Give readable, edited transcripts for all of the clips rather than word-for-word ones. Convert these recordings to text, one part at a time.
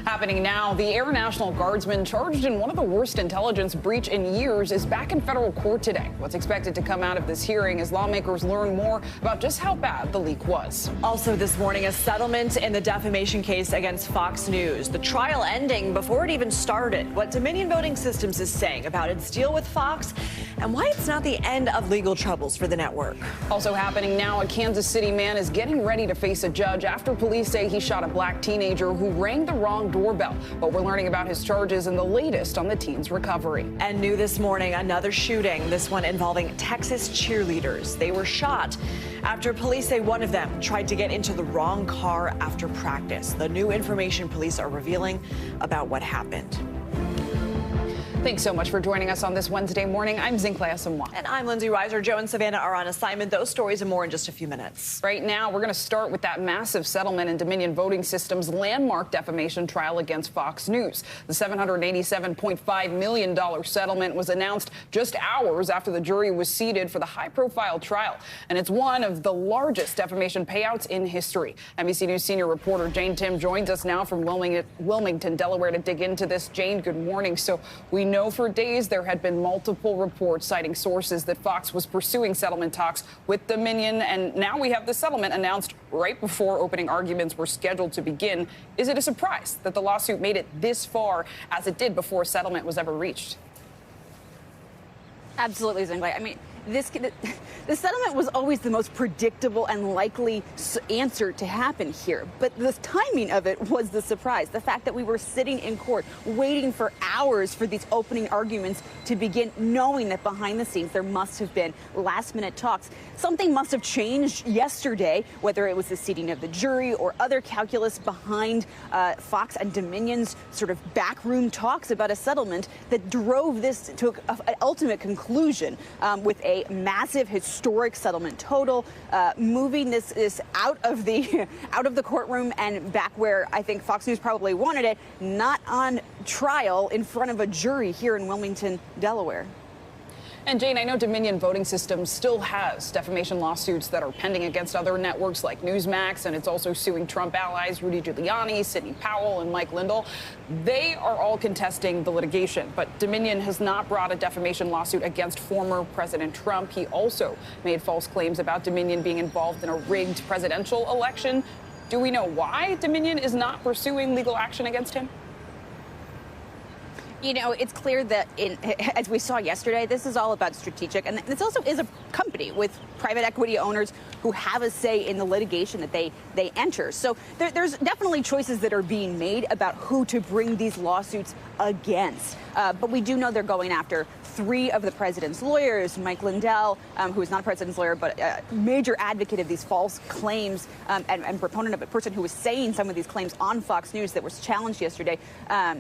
Happening now, the Air National Guardsman charged in one of the worst intelligence breach in years is back in federal court today. What's expected to come out of this hearing as lawmakers learn more about just how bad the leak was. Also this morning, a settlement in the defamation case against Fox News. The trial ending before it even started. What Dominion Voting Systems is saying about its deal with Fox and why it's not the end of legal troubles for the network. Also happening now, a Kansas City man is getting ready to face a judge after police say he shot a black teenager who rang the wrong doorbell. But we're learning about his charges and the latest on the teen's recovery. And new this morning, another shooting, this one involving Texas cheerleaders. They were shot after police say one of them tried to get into the wrong car after practice. The new information police are revealing about what happened. Thanks so much for joining us on this Wednesday morning. I'm Zinklea Asamoah. And I'm Lindsay Reiser. Joe and Savannah are on assignment. Those stories and more in just a few minutes. Right now, we're going to start with that massive settlement in Dominion Voting Systems' landmark defamation trial against Fox News. The $787.5 million settlement was announced just hours after the jury was seated for the high-profile trial. And it's one of the largest defamation payouts in history. NBC News senior reporter Jane Tim joins us now from Wilmington, Delaware, to dig into this. Jane, good morning. So we know for days there had been multiple reports citing sources that Fox was pursuing settlement talks with Dominion, and now we have the settlement announced right before opening arguments were scheduled to begin. Is it a surprise that the lawsuit made it this far as it did before a settlement was ever reached? Absolutely, Zingley. I mean, the settlement was always the most predictable and likely answer to happen here. But the timing of it was the surprise. The fact that we were sitting in court waiting for hours for these opening arguments to begin, knowing that behind the scenes there must have been last-minute talks. Something must have changed yesterday, whether it was the seating of the jury or other calculus behind Fox and Dominion's sort of backroom talks about a settlement that drove this to an ultimate conclusion with a massive historic settlement total, moving this out of the courtroom and back where I think Fox News probably wanted it, not on trial in front of a jury here in Wilmington, Delaware. And Jane, I know Dominion Voting Systems still has defamation lawsuits that are pending against other networks like Newsmax, and it's also suing Trump allies Rudy Giuliani, Sidney Powell, and Mike Lindell. They are all contesting the litigation, but Dominion has not brought a defamation lawsuit against former President Trump. He also made false claims about Dominion being involved in a rigged presidential election. Do we know why Dominion is not pursuing legal action against him? You know, it's clear that, as we saw yesterday, this is all about strategic. And this also is a company with private equity owners who have a say in the litigation that they enter. So there's definitely choices that are being made about who to bring these lawsuits against. But we do know they're going after three of the president's lawyers, Mike Lindell, who is not a president's lawyer, but a major advocate of these false claims and proponent of a person who was saying some of these claims on Fox News that was challenged yesterday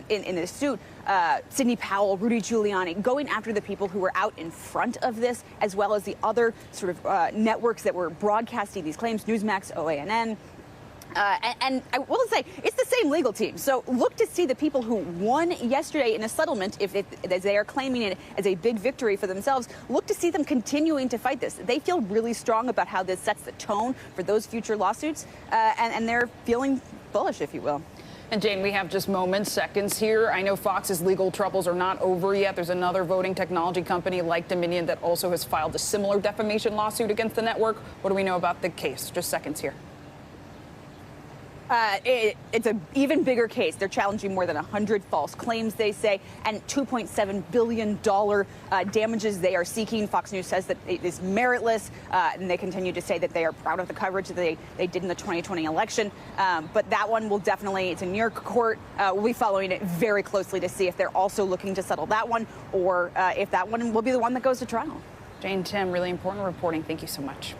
in this suit. Sidney Powell, Rudy Giuliani, going after the people who were out in front of this, as well as the other sort of networks that were broadcasting these claims, Newsmax, OANN. And I will say, it's the same legal team. So look to see the people who won yesterday in a settlement, if they are claiming it as a big victory for themselves, look to see them continuing to fight this. They feel really strong about how this sets the tone for those future lawsuits, and they're feeling bullish, if you will. And Jane, we have just moments, seconds here. I know Fox's legal troubles are not over yet. There's another voting technology company like Dominion that also has filed a similar defamation lawsuit against the network. What do we know about the case? Just seconds here. It's an even bigger case. They're challenging more than 100 false claims, they say, and $2.7 billion damages they are seeking. Fox News says that it is meritless, and they continue to say that they are proud of the coverage that they did in the 2020 election. But that one will definitely, it's in New York court. We'll be following it very closely to see if they're also looking to settle that one, or if that one will be the one that goes to trial. Jane Tim, really important reporting. Thank you so much.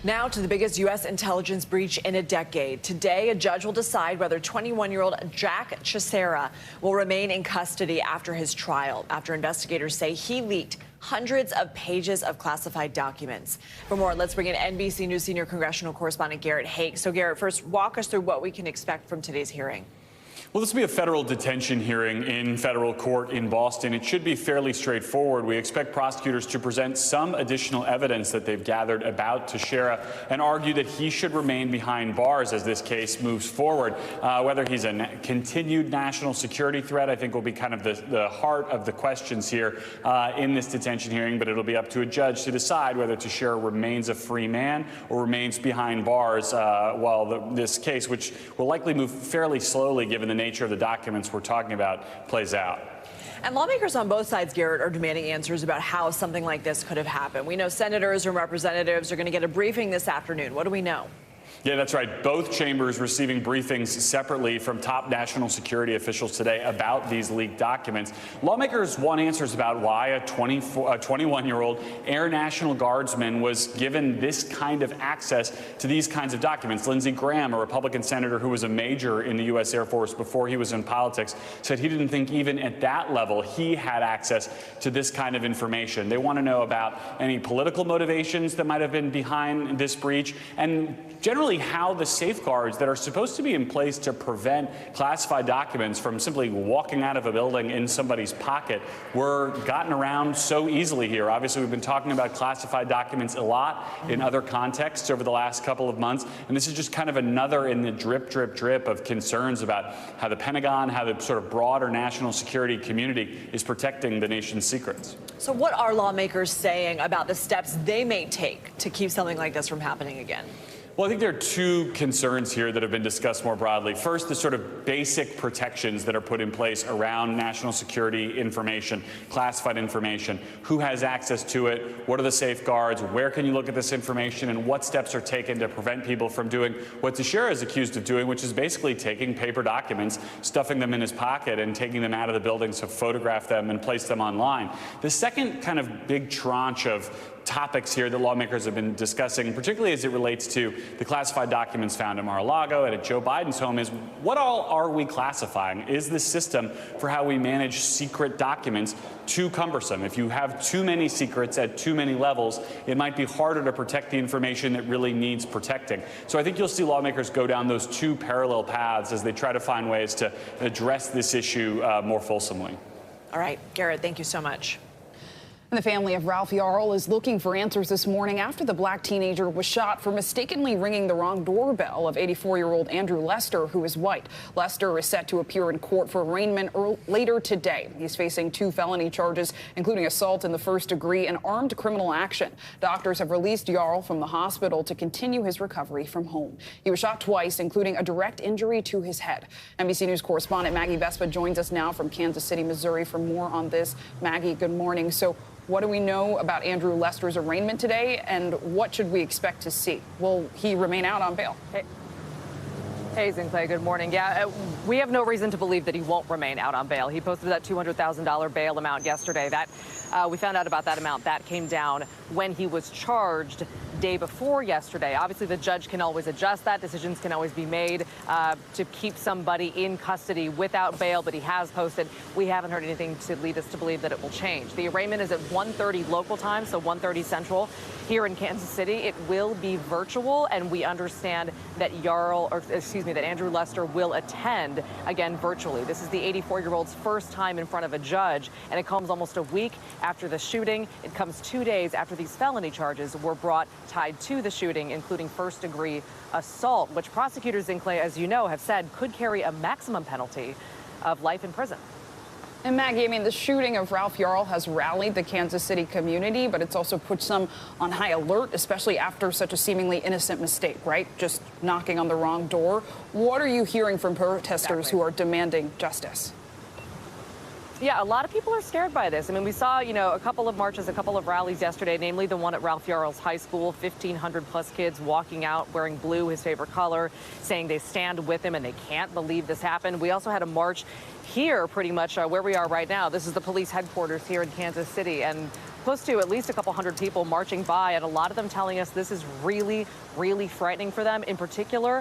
Now to the biggest U.S. intelligence breach in a decade. Today, a judge will decide whether 21-year-old Jack Chesera will remain in custody after his trial, after investigators say he leaked hundreds of pages of classified documents. For more, let's bring in NBC News senior congressional correspondent Garrett Haake. So, Garrett, first, walk us through what we can expect from today's hearing. Well, this will be a federal detention hearing in federal court in Boston. It should be fairly straightforward. We expect prosecutors to present some additional evidence that they've gathered about Teixeira and argue that he should remain behind bars as this case moves forward. Whether he's a continued national security threat, I think, will be kind of the heart of the questions here in this detention hearing, but it'll be up to a judge to decide whether Teixeira remains a free man or remains behind bars while this case, which will likely move fairly slowly given the nature of the documents we're talking about, plays out. And lawmakers on both sides, Garrett, are demanding answers about how something like this could have happened. We know senators and representatives are going to get a briefing this afternoon. What do we know? Yeah, that's right. Both chambers receiving briefings separately from top national security officials today about these leaked documents. Lawmakers want answers about why a 21-year-old Air National Guardsman was given this kind of access to these kinds of documents. Lindsey Graham, a Republican senator who was a major in the U.S. Air Force before he was in politics, said he didn't think even at that level he had access to this kind of information. They want to know about any political motivations that might have been behind this breach and generally how the safeguards that are supposed to be in place to prevent classified documents from simply walking out of a building in somebody's pocket were gotten around so easily here. Obviously, we've been talking about classified documents a lot in other contexts over the last couple of months, and this is just kind of another in the drip, drip, drip of concerns about how the Pentagon, how the sort of broader national security community is protecting the nation's secrets. So what are lawmakers saying about the steps they may take to keep something like this from happening again? Well, I think there are two concerns here that have been discussed more broadly. First, the sort of basic protections that are put in place around national security information, classified information. Who has access to it? What are the safeguards? Where can you look at this information? And what steps are taken to prevent people from doing what Teixeira is accused of doing, which is basically taking paper documents, stuffing them in his pocket, and taking them out of the building to photograph them and place them online. The second kind of big tranche of topics here that lawmakers have been discussing, particularly as it relates to the classified documents found at Mar-a-Lago and at Joe Biden's home, is what all are we classifying? Is the system for how we manage secret documents too cumbersome? If you have too many secrets at too many levels, it might be harder to protect the information that really needs protecting. So I think you'll see lawmakers go down those two parallel paths as they try to find ways to address this issue more fulsomely. All right, Garrett, thank you so much. And the family of Ralph Yarl is looking for answers this morning after the black teenager was shot for mistakenly ringing the wrong doorbell of 84-year-old Andrew Lester, who is white. Lester is set to appear in court for arraignment later today. He's facing 2 felony charges, including assault in the first degree and armed criminal action. Doctors have released Yarl from the hospital to continue his recovery from home. He was shot twice, including a direct injury to his head. NBC News correspondent Maggie Vespa joins us now from Kansas City, Missouri, for more on this. Maggie, good morning. So what do we know about Andrew Lester's arraignment today, and what should we expect to see? Will he remain out on bail? Hey, Clay, good morning. Yeah, we have no reason to believe that he won't remain out on bail. He posted that $200,000 bail amount yesterday. We found out about that amount. That came down when he was charged day before yesterday. Obviously, the judge can always adjust that. Decisions can always be made to keep somebody in custody without bail, but he has posted. We haven't heard anything to lead us to believe that it will change. The arraignment is at 1:30 local time, so 1:30 Central here in Kansas City. It will be virtual, and we understand that that Andrew Lester will attend again virtually. This is the 84-year-old's first time in front of a judge, and it comes almost a week after the shooting. It comes 2 days after these felony charges were brought tied to the shooting, including first-degree assault, which prosecutors, Clay, as you know, have said could carry a maximum penalty of life in prison. And Maggie, I mean, the shooting of Ralph Yarl has rallied the Kansas City community, but it's also put some on high alert, especially after such a seemingly innocent mistake, right? Just knocking on the wrong door. What are you hearing from protesters who are demanding justice? Yeah, a lot of people are scared by this. I mean, we saw, a couple of marches, a couple of rallies yesterday, namely the one at Ralph Yarl's high school, 1,500 plus kids walking out wearing blue, his favorite color, saying they stand with him and they can't believe this happened. We also had a march here pretty much where we are right now. This is the police headquarters here in Kansas City, and close to at least a couple hundred people marching by, and a lot of them telling us this is really, really frightening for them. In particular,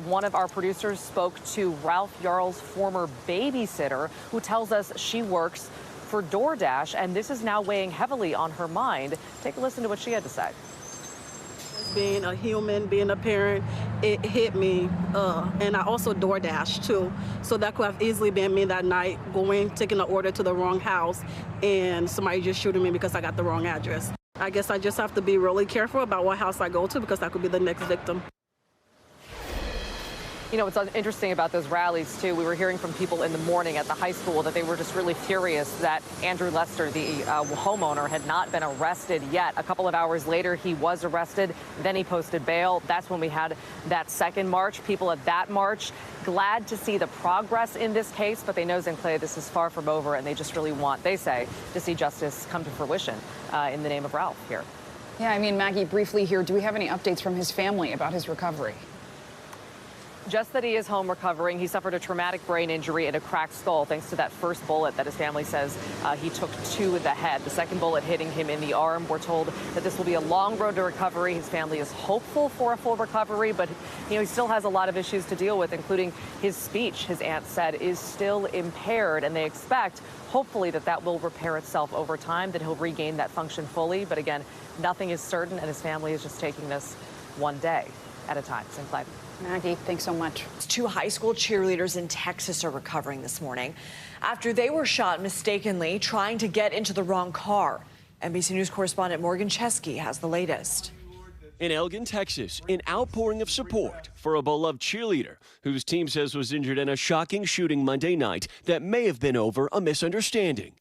one of our producers spoke to Ralph Yarl's former babysitter, who tells us she works for DoorDash, and this is now weighing heavily on her mind. Take a listen to what she had to say. being a human, being a parent, it hit me. And I also DoorDash too. So that could have easily been me that night taking an order to the wrong house and somebody just shooting me because I got the wrong address. I guess I just have to be really careful about what house I go to because I could be the next victim. You know, what's interesting about those rallies, too, we were hearing from people in the morning at the high school that they were just really furious that Andrew Lester, the homeowner, had not been arrested yet. A couple of hours later, he was arrested. Then he posted bail. That's when we had that second march. People at that march glad to see the progress in this case, but they know, Sinclair, this is far from over, and they just really want, they say, to see justice come to fruition in the name of Ralph here. Yeah, I mean, Maggie, briefly here, do we have any updates from his family about his recovery? Just that he is home recovering. He suffered a traumatic brain injury and a cracked skull thanks to that first bullet that his family says he took to the head. The second bullet hitting him in the arm. We're told that this will be a long road to recovery. His family is hopeful for a full recovery, but he still has a lot of issues to deal with, including his speech, his aunt said, is still impaired, and they expect, hopefully, that will repair itself over time, that he'll regain that function fully. But again, nothing is certain, and his family is just taking this one day at a time. Sinclair. Maggie, thanks so much. 2 high school cheerleaders in Texas are recovering this morning after they were shot mistakenly trying to get into the wrong car. NBC News correspondent Morgan Chesky has the latest. In Elgin, Texas, an outpouring of support for a beloved cheerleader whose team says was injured in a shocking shooting Monday night that may have been over a misunderstanding.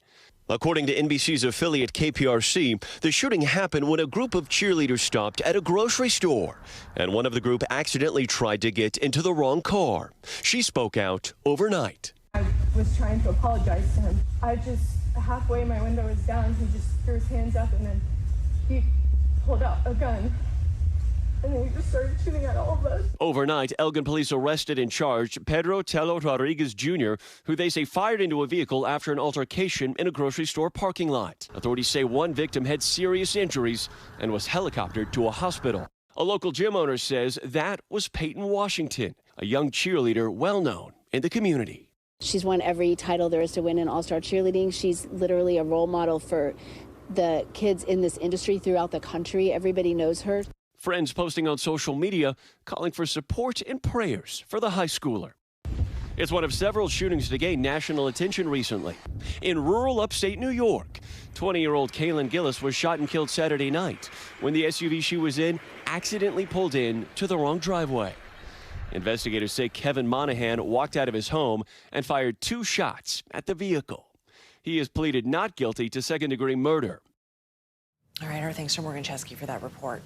According to NBC's affiliate KPRC, the shooting happened when a group of cheerleaders stopped at a grocery store, and one of the group accidentally tried to get into the wrong car. She spoke out overnight. I was trying to apologize to him. I just, halfway my window was down, he just threw his hands up and then he pulled out a gun. And then he just started shooting at all of us. Overnight, Elgin police arrested and charged Pedro Tello Rodriguez Jr., who they say fired into a vehicle after an altercation in a grocery store parking lot. Authorities say one victim had serious injuries and was helicoptered to a hospital. A local gym owner says that was Peyton Washington, a young cheerleader well known in the community. She's won every title there is to win in all-star cheerleading. She's literally a role model for the kids in this industry throughout the country. Everybody knows her. Friends posting on social media calling for support and prayers for the high schooler. It's one of several shootings to gain national attention recently. In rural upstate New York, 20-year-old Kaylin Gillis was shot and killed Saturday night when the SUV she was in accidentally pulled in to the wrong driveway. Investigators say Kevin Monahan walked out of his home and fired 2 shots at the vehicle. He has pleaded not guilty to second-degree murder. All right, our thanks to Morgan Chesky for that report.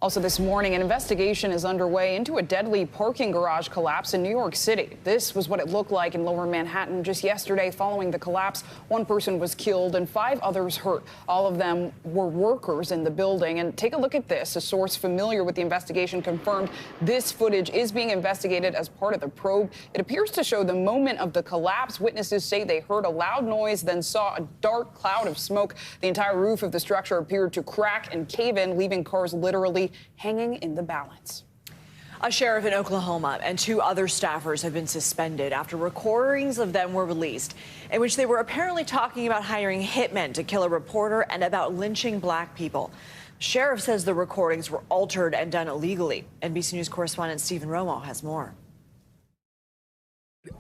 Also this morning, an investigation is underway into a deadly parking garage collapse in New York City. This was what it looked like in Lower Manhattan just yesterday. Following the collapse, 1 person was killed and 5 others hurt. All of them were workers in the building. And take a look at this. A source familiar with the investigation confirmed this footage is being investigated as part of the probe. It appears to show the moment of the collapse. Witnesses say they heard a loud noise, then saw a dark cloud of smoke. The entire roof of the structure appeared to crack and cave in, leaving cars literally hanging in the balance. A sheriff in Oklahoma and 2 other staffers have been suspended after recordings of them were released in which they were apparently talking about hiring hitmen to kill a reporter and about lynching black people. The sheriff says the recordings were altered and done illegally. NBC News correspondent Stephen Romo has more.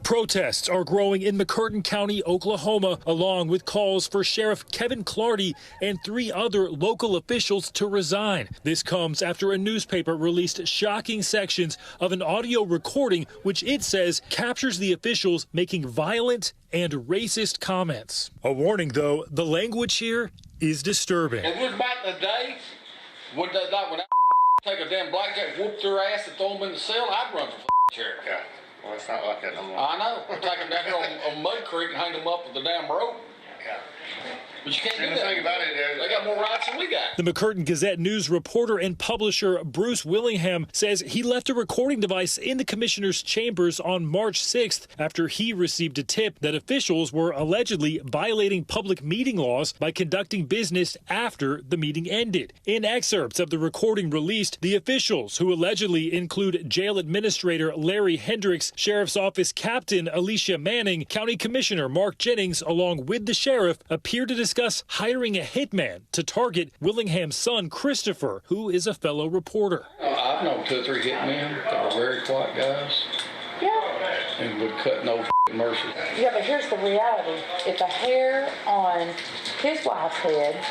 Protests are growing in McCurtain County, Oklahoma, along with calls for Sheriff Kevin Clardy and 3 other local officials to resign. This comes after a newspaper released shocking sections of an audio recording which it says captures the officials making violent and racist comments. A warning, though, the language here is disturbing. If it was back in the day, when I take a damn blackjack, whoop their ass and throw them in the cell, I'd run for sheriff. Yeah. Well, it's not like that no more. I know. We'll take them down here on Mud Creek and hang them up with the damn rope. Yeah. But you can't do that. The thing about it is, they got more rights than we got. The McCurtain Gazette News reporter and publisher Bruce Willingham says he left a recording device in the commissioner's chambers on March 6th after he received a tip that officials were allegedly violating public meeting laws by conducting business after the meeting ended. In excerpts of the recording released, the officials, who allegedly include jail administrator Larry Hendricks, sheriff's office captain Alicia Manning, county commissioner Mark Jennings, along with the sheriff, appear to discuss discuss hiring a hitman to target Willingham's son, Christopher, who is a fellow reporter. I've known 2 or 3 hitmen that were very quiet guys. Yeah. And would cut no mercy. Yeah, but here's the reality. If a hair on his wife's head,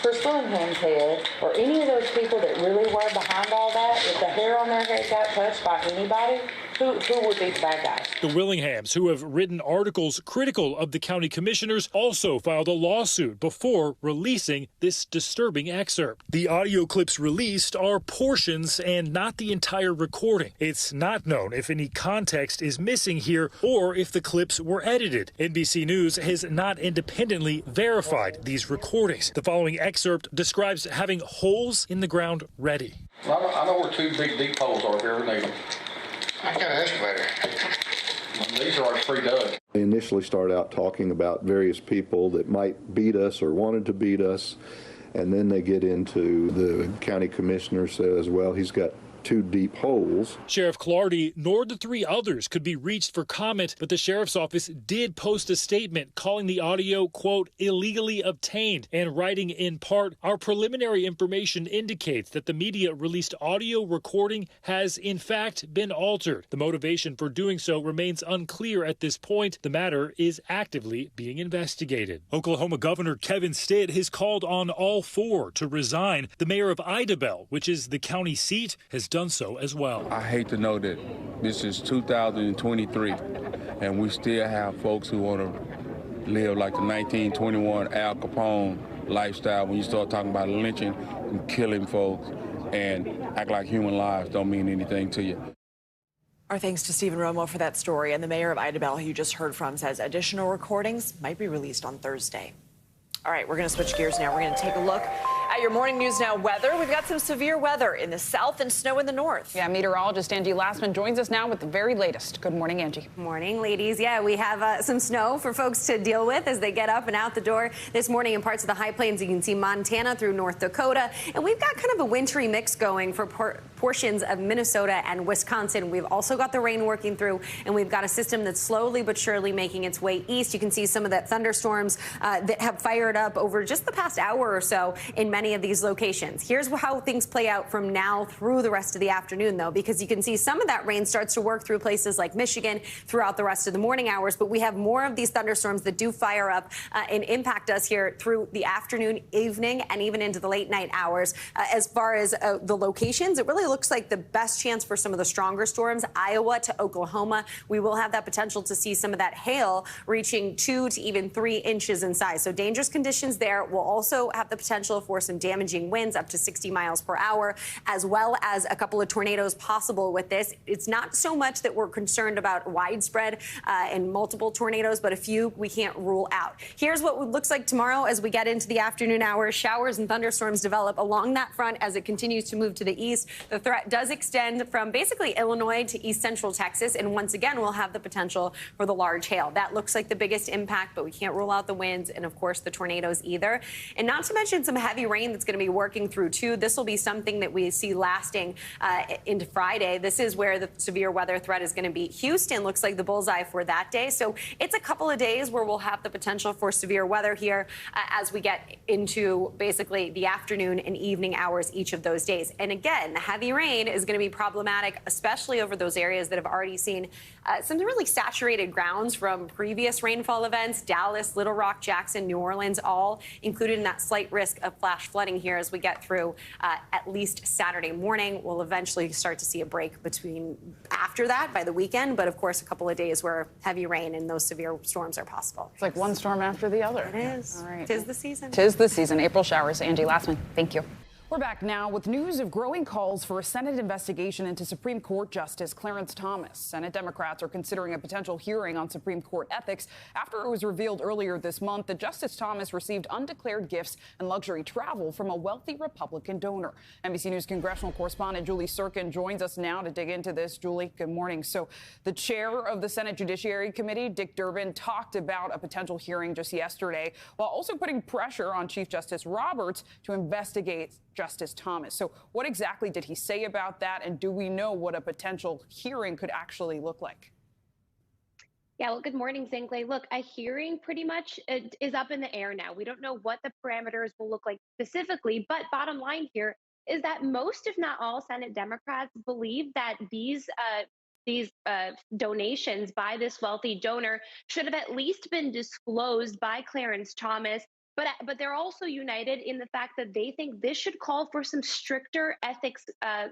Chris Willingham's head, or any of those people that really were behind all that, if the hair on their head got touched by anybody, who would be the bad guys? The Willinghams, who have written articles critical of the county commissioners, also filed a lawsuit before releasing this disturbing excerpt. The audio clips released are portions and not the entire recording. It's not known if any context is missing here or if the clips were edited. NBC News has not independently verified these recordings. The following excerpt describes having holes in the ground ready. I know where 2 big deep holes are if you ever need them. I got an excavator. These are like pre-dug. They initially started out talking about various people that might beat us or wanted to beat us, and then they get into the county commissioner says, well, he's got 2 deep holes. Sheriff Clardy nor the 3 others could be reached for comment, but the sheriff's office did post a statement calling the audio, quote, illegally obtained, and writing in part, our preliminary information indicates that the media released audio recording has in fact been altered. The motivation for doing so remains unclear at this point. The matter is actively being investigated. Oklahoma Governor Kevin Stitt has called on all 4 to resign. The mayor of Idabel, which is the county seat, has done so as well. I hate to know that this is 2023 and we still have folks who want to live like the 1921 Al Capone lifestyle when you start talking about lynching and killing folks and act like human lives don't mean anything to you. Our thanks to Stephen Romo for that story. And the mayor of Idabel, who you just heard from, says additional recordings might be released on Thursday. All right, we're going to switch gears now. We're going to take a look at your Morning News Now weather. We've got some severe weather in the south and snow in the north. Yeah, meteorologist Angie Lassman joins us now with the very latest. Good morning, Angie. Morning, ladies. Yeah, we have some snow for folks to deal with as they get up and out the door this morning in parts of the high plains. You can see Montana through North Dakota. And we've got kind of a wintry mix going for portions of Minnesota and Wisconsin. We've also got the rain working through, and we've got a system that's slowly but surely making its way east. You can see some of that thunderstorms that have fired up over just the past hour or so in many of these locations. Here's how things play out from now through the rest of the afternoon, though, because you can see some of that rain starts to work through places like Michigan throughout the rest of the morning hours. But we have more of these thunderstorms that do fire up and impact us here through the afternoon, evening, and even into the late night hours. As far as the locations, it really looks like the best chance for some of the stronger storms, Iowa to Oklahoma. We will have that potential to see some of that hail reaching 2 to even 3 inches in size. So dangerous conditions there. We'll also have the potential for some damaging winds up to 60 miles per hour, as well as a couple of tornadoes possible with this. It's not so much that we're concerned about widespread and multiple tornadoes, but a few we can't rule out. Here's what it looks like tomorrow as we get into the afternoon hours. Showers and thunderstorms develop along that front as it continues to move to the east. The threat does extend from basically Illinois to east central Texas, and once again, we'll have the potential for the large hail. That looks like the biggest impact, but we can't rule out the winds and, of course, the tornadoes either. And not to mention some heavy rain that's going to be working through, too. This will be something that we see lasting into Friday. This is where the severe weather threat is going to be. Houston looks like the bullseye for that day. So it's a couple of days where we'll have the potential for severe weather here as we get into basically the afternoon and evening hours each of those days. And again, the heavy rain is going to be problematic, especially over those areas that have already seen some really saturated grounds from previous rainfall events. Dallas, Little Rock, Jackson, New Orleans, all included in that slight risk of flash flooding here as we get through at least Saturday morning. We'll eventually start to see a break between after that by the weekend, but of course a couple of days where heavy rain and those severe storms are possible. It's like one storm after the other. It is. All right. 'Tis the season. 'Tis the season. April showers. Angie Lassman, thank you. We're back now with news of growing calls for a Senate investigation into Supreme Court Justice Clarence Thomas. Senate Democrats are considering a potential hearing on Supreme Court ethics after it was revealed earlier this month that Justice Thomas received undeclared gifts and luxury travel from a wealthy Republican donor. NBC News congressional correspondent Julie Sirkin joins us now to dig into this. Julie, good morning. So the chair of the Senate Judiciary Committee, Dick Durbin, talked about a potential hearing just yesterday while also putting pressure on Chief Justice Roberts to investigate Justice Thomas. So what exactly did he say about that? And do we know what a potential hearing could actually look like? Yeah, well, good morning, Zingley. Look, a hearing pretty much is up in the air now. We don't know what the parameters will look like specifically, but bottom line here is that most, if not all, Senate Democrats believe that these donations by this wealthy donor should have at least been disclosed by Clarence Thomas. But they're also united in the fact that they think this should call for some stricter ethics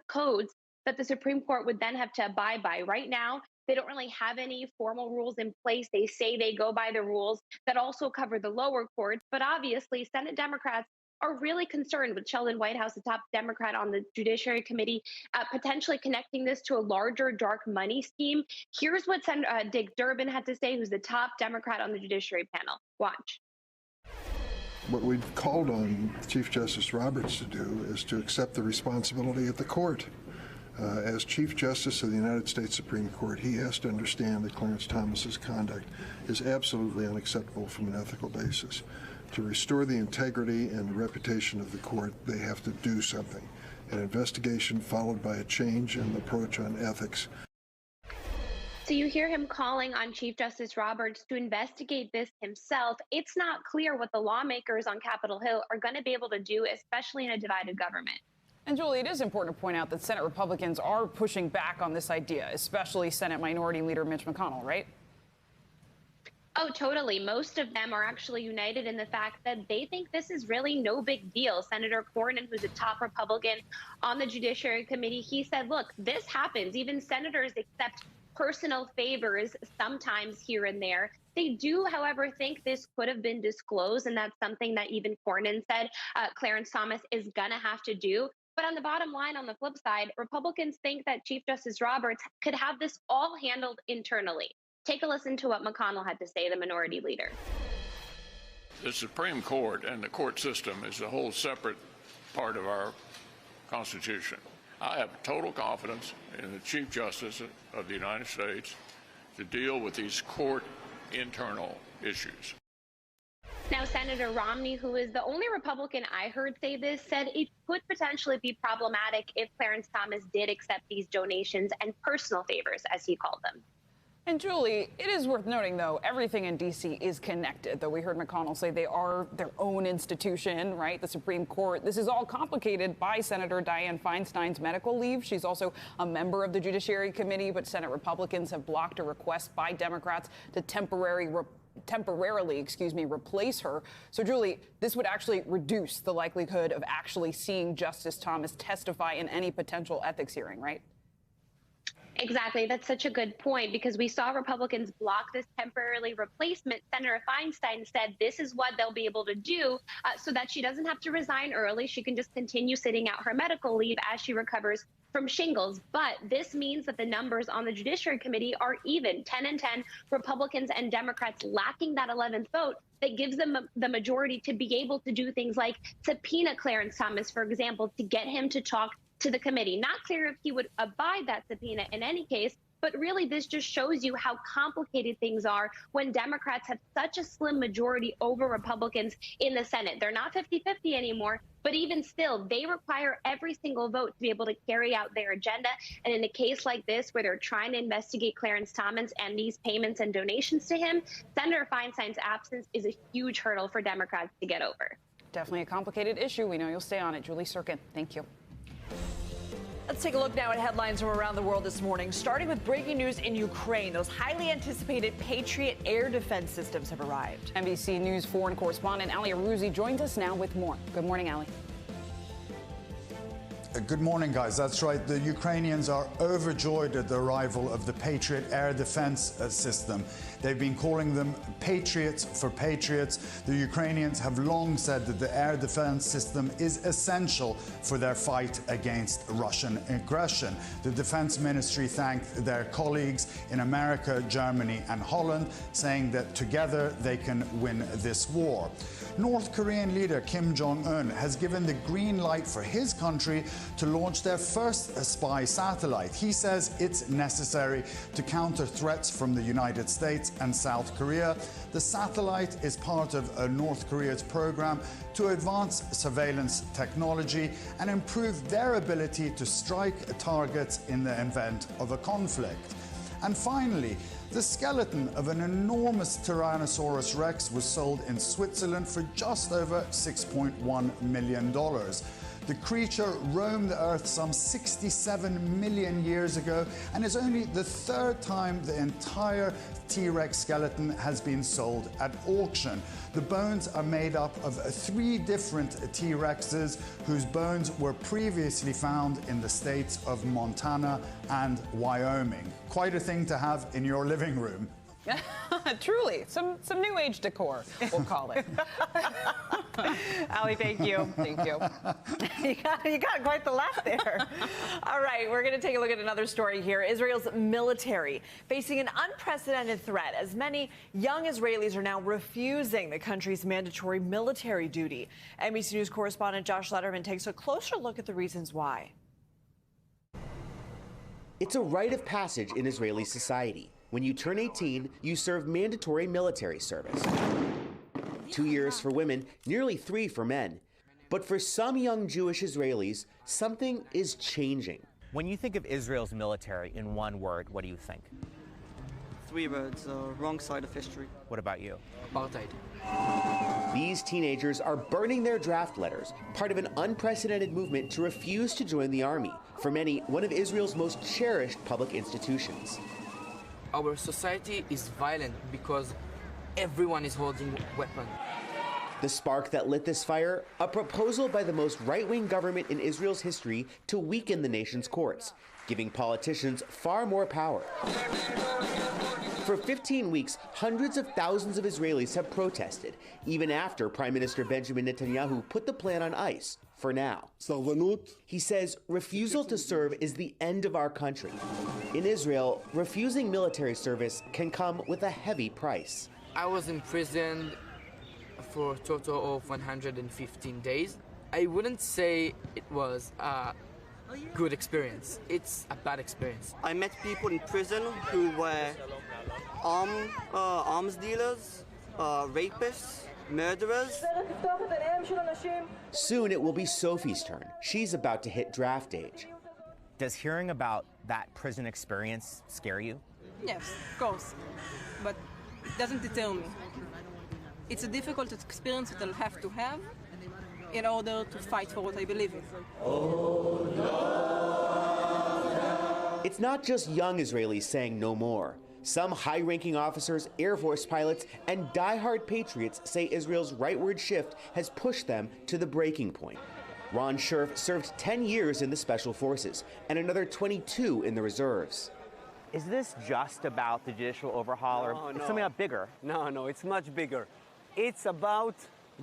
codes that the Supreme Court would then have to abide by. Right now, they don't really have any formal rules in place. They say they go by the rules that also cover the lower courts. But obviously, Senate Democrats are really concerned with Sheldon Whitehouse, the top Democrat on the Judiciary Committee, potentially connecting this to a larger dark money scheme. Here's what Senator Dick Durbin had to say, who's the top Democrat on the Judiciary panel. Watch. What we've called on Chief Justice Roberts to do is to accept the responsibility of the court. As Chief Justice of the United States Supreme Court, he has to understand that Clarence Thomas's conduct is absolutely unacceptable from an ethical basis. To restore the integrity and the reputation of the court, they have to do something. An investigation followed by a change in the approach on ethics. So you hear him calling on Chief Justice Roberts to investigate this himself. It's not clear what the lawmakers on Capitol Hill are going to be able to do, especially in a divided government. And Julie, it is important to point out that Senate Republicans are pushing back on this idea, especially Senate Minority Leader Mitch McConnell, right? Oh, totally. Most of them are actually united in the fact that they think this is really no big deal. Senator Cornyn, who's a top Republican on the Judiciary Committee, he said, look, this happens. Even senators accept personal favors sometimes here and there. They do, however, think this could have been disclosed, and that's something that even Cornyn said Clarence Thomas is going to have to do. But on the bottom line, on the flip side, Republicans think that Chief Justice Roberts could have this all handled internally. Take a listen to what McConnell had to say, the minority leader. The Supreme Court and the court system is a whole separate part of our Constitution. I have total confidence in the Chief Justice of the United States to deal with these court internal issues. Now, Senator Romney, who is the only Republican I heard say this, said it could potentially be problematic if Clarence Thomas did accept these donations and personal favors, as he called them. And Julie, it is worth noting, though, everything in D.C. is connected, though we heard McConnell say they are their own institution, right? The Supreme Court. This is all complicated by Senator Dianne Feinstein's medical leave. She's also a member of the Judiciary Committee, but Senate Republicans have blocked a request by Democrats to temporarily replace her. So, Julie, this would actually reduce the likelihood of actually seeing Justice Thomas testify in any potential ethics hearing, right? Exactly. That's such a good point, because we saw Republicans block this temporarily replacement. Senator Feinstein said this is what they'll be able to do so that she doesn't have to resign early. She can just continue sitting out her medical leave as she recovers from shingles. But this means that the numbers on the Judiciary Committee are even, 10 and 10, Republicans and Democrats lacking that 11th vote that gives them the majority to be able to do things like subpoena Clarence Thomas, for example, to get him to talk to the committee. Not clear if he would abide that subpoena in any case, but really this just shows you how complicated things are when Democrats have such a slim majority over Republicans in the Senate. They're not 50-50 anymore, but even still, they require every single vote to be able to carry out their agenda. And in a case like this, where they're trying to investigate Clarence Thomas and these payments and donations to him, Senator Feinstein's absence is a huge hurdle for Democrats to get over. Definitely a complicated issue. We know you'll stay on it. Julie Sirkin, thank you. Let's take a look now at headlines from around the world this morning, starting with breaking news in Ukraine. Those highly anticipated Patriot air defense systems have arrived. NBC News foreign correspondent Ali Aruzzi joins us now with more. Good morning, Ali. Good morning, guys. That's right. The Ukrainians are overjoyed at the arrival of the Patriot air defense system. They've been calling them Patriots for Patriots. The Ukrainians have long said that the air defense system is essential for their fight against Russian aggression. The Defense Ministry thanked their colleagues in America, Germany and Holland, saying that together they can win this war. North Korean leader Kim Jong-un has given the green light for his country to launch their first spy satellite. He says it's necessary to counter threats from the United States and South Korea. The satellite is part of North Korea's program to advance surveillance technology and improve their ability to strike targets in the event of a conflict. And finally, The skeleton of an enormous Tyrannosaurus Rex was sold in Switzerland for just over $6.1 million. The creature roamed the Earth some 67 million years ago and is only the third time the entire T-Rex skeleton has been sold at auction. The bones are made up of 3 different T-Rexes whose bones were previously found in the states of Montana and Wyoming. Quite a thing to have in your living room. Truly, some new age decor, we'll call it. Allie, thank you. Thank you. You got quite the laugh there. All right, we're going to take a look at another story here. Israel's military facing an unprecedented threat as many young Israelis are now refusing the country's mandatory military duty. NBC News correspondent Josh Letterman takes a closer look at the reasons why. It's a rite of passage in Israeli society. When you turn 18, you serve mandatory military service. 2 years for women, nearly 3 for men. But for some young Jewish Israelis, something is changing. When you think of Israel's military in one word, what do you think? 3 words, wrong side of history. What about you? Apartheid. These teenagers are burning their draft letters, part of an unprecedented movement to refuse to join the army. For many, one of Israel's most cherished public institutions. Our society is violent because everyone is holding a weapon. The spark that lit this fire, a proposal by the most right-wing government in Israel's history to weaken the nation's courts, giving politicians far more power. For 15 weeks, hundreds of thousands of Israelis have protested, even after Prime Minister Benjamin Netanyahu put the plan on ice. For now. He says refusal to serve is the end of our country. In Israel, refusing military service can come with a heavy price. I was imprisoned for a total of 115 days. I wouldn't say it was a good experience. It's a bad experience. I met people in prison who were arms dealers, rapists, murderers. Soon it will be Sophie's turn. She's about to hit draft age. Does hearing about that prison experience scare you? Yes, of course, but it doesn't deter me. It's a difficult experience that I'll have to have in order to fight for what I believe in. It's not just young Israelis saying no more. Some high-ranking officers, Air Force pilots, and die-hard patriots say Israel's rightward shift has pushed them to the breaking point. Ron Scherf served 10 years in the Special Forces and another 22 in the reserves. Is this just about the judicial overhaul or something up bigger? No, it's much bigger. It's about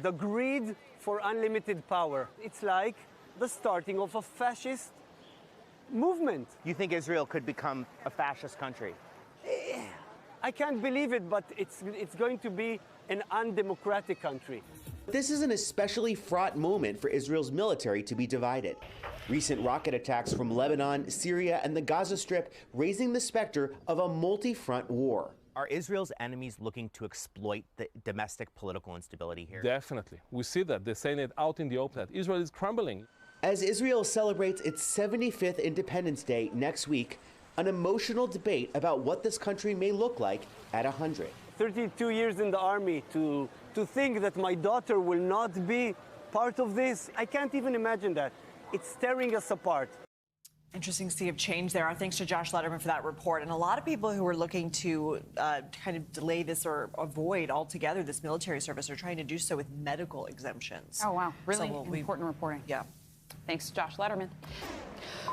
the greed for unlimited power. It's like the starting of a fascist movement. You think Israel could become a fascist country? I can't believe it, but it's going to be an undemocratic country. This is an especially fraught moment for Israel's military to be divided. Recent rocket attacks from Lebanon, Syria, and the Gaza Strip raising the specter of a multi-front war. Are Israel's enemies looking to exploit the domestic political instability here? Definitely. We see that. They're saying it out in the open that Israel is crumbling. As Israel celebrates its 75th Independence Day next week, an emotional debate about what this country may look like at 100. 32 years in the army to think that my daughter will not be part of this, I can't even imagine that. It's tearing us apart. Interesting sea of change there. Our thanks to Josh Letterman for that report. And a lot of people who are looking to kind of delay this or avoid altogether this military service are trying to do so with medical exemptions. Oh, wow. Really important reporting. Yeah. Thanks, Josh Letterman.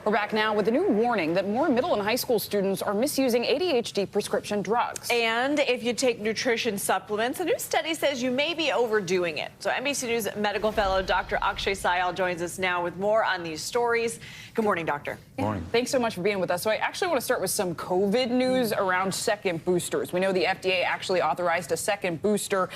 We're back now with a new warning that more middle and high school students are misusing ADHD prescription drugs. And if you take nutrition supplements, a new study says you may be overdoing it. So NBC News medical fellow Dr. Akshay Sayal joins us now with more on these stories. Good morning, doctor. Morning. Thanks so much for being with us. So I actually want to start with some COVID news around second boosters. We know the FDA actually authorized a second booster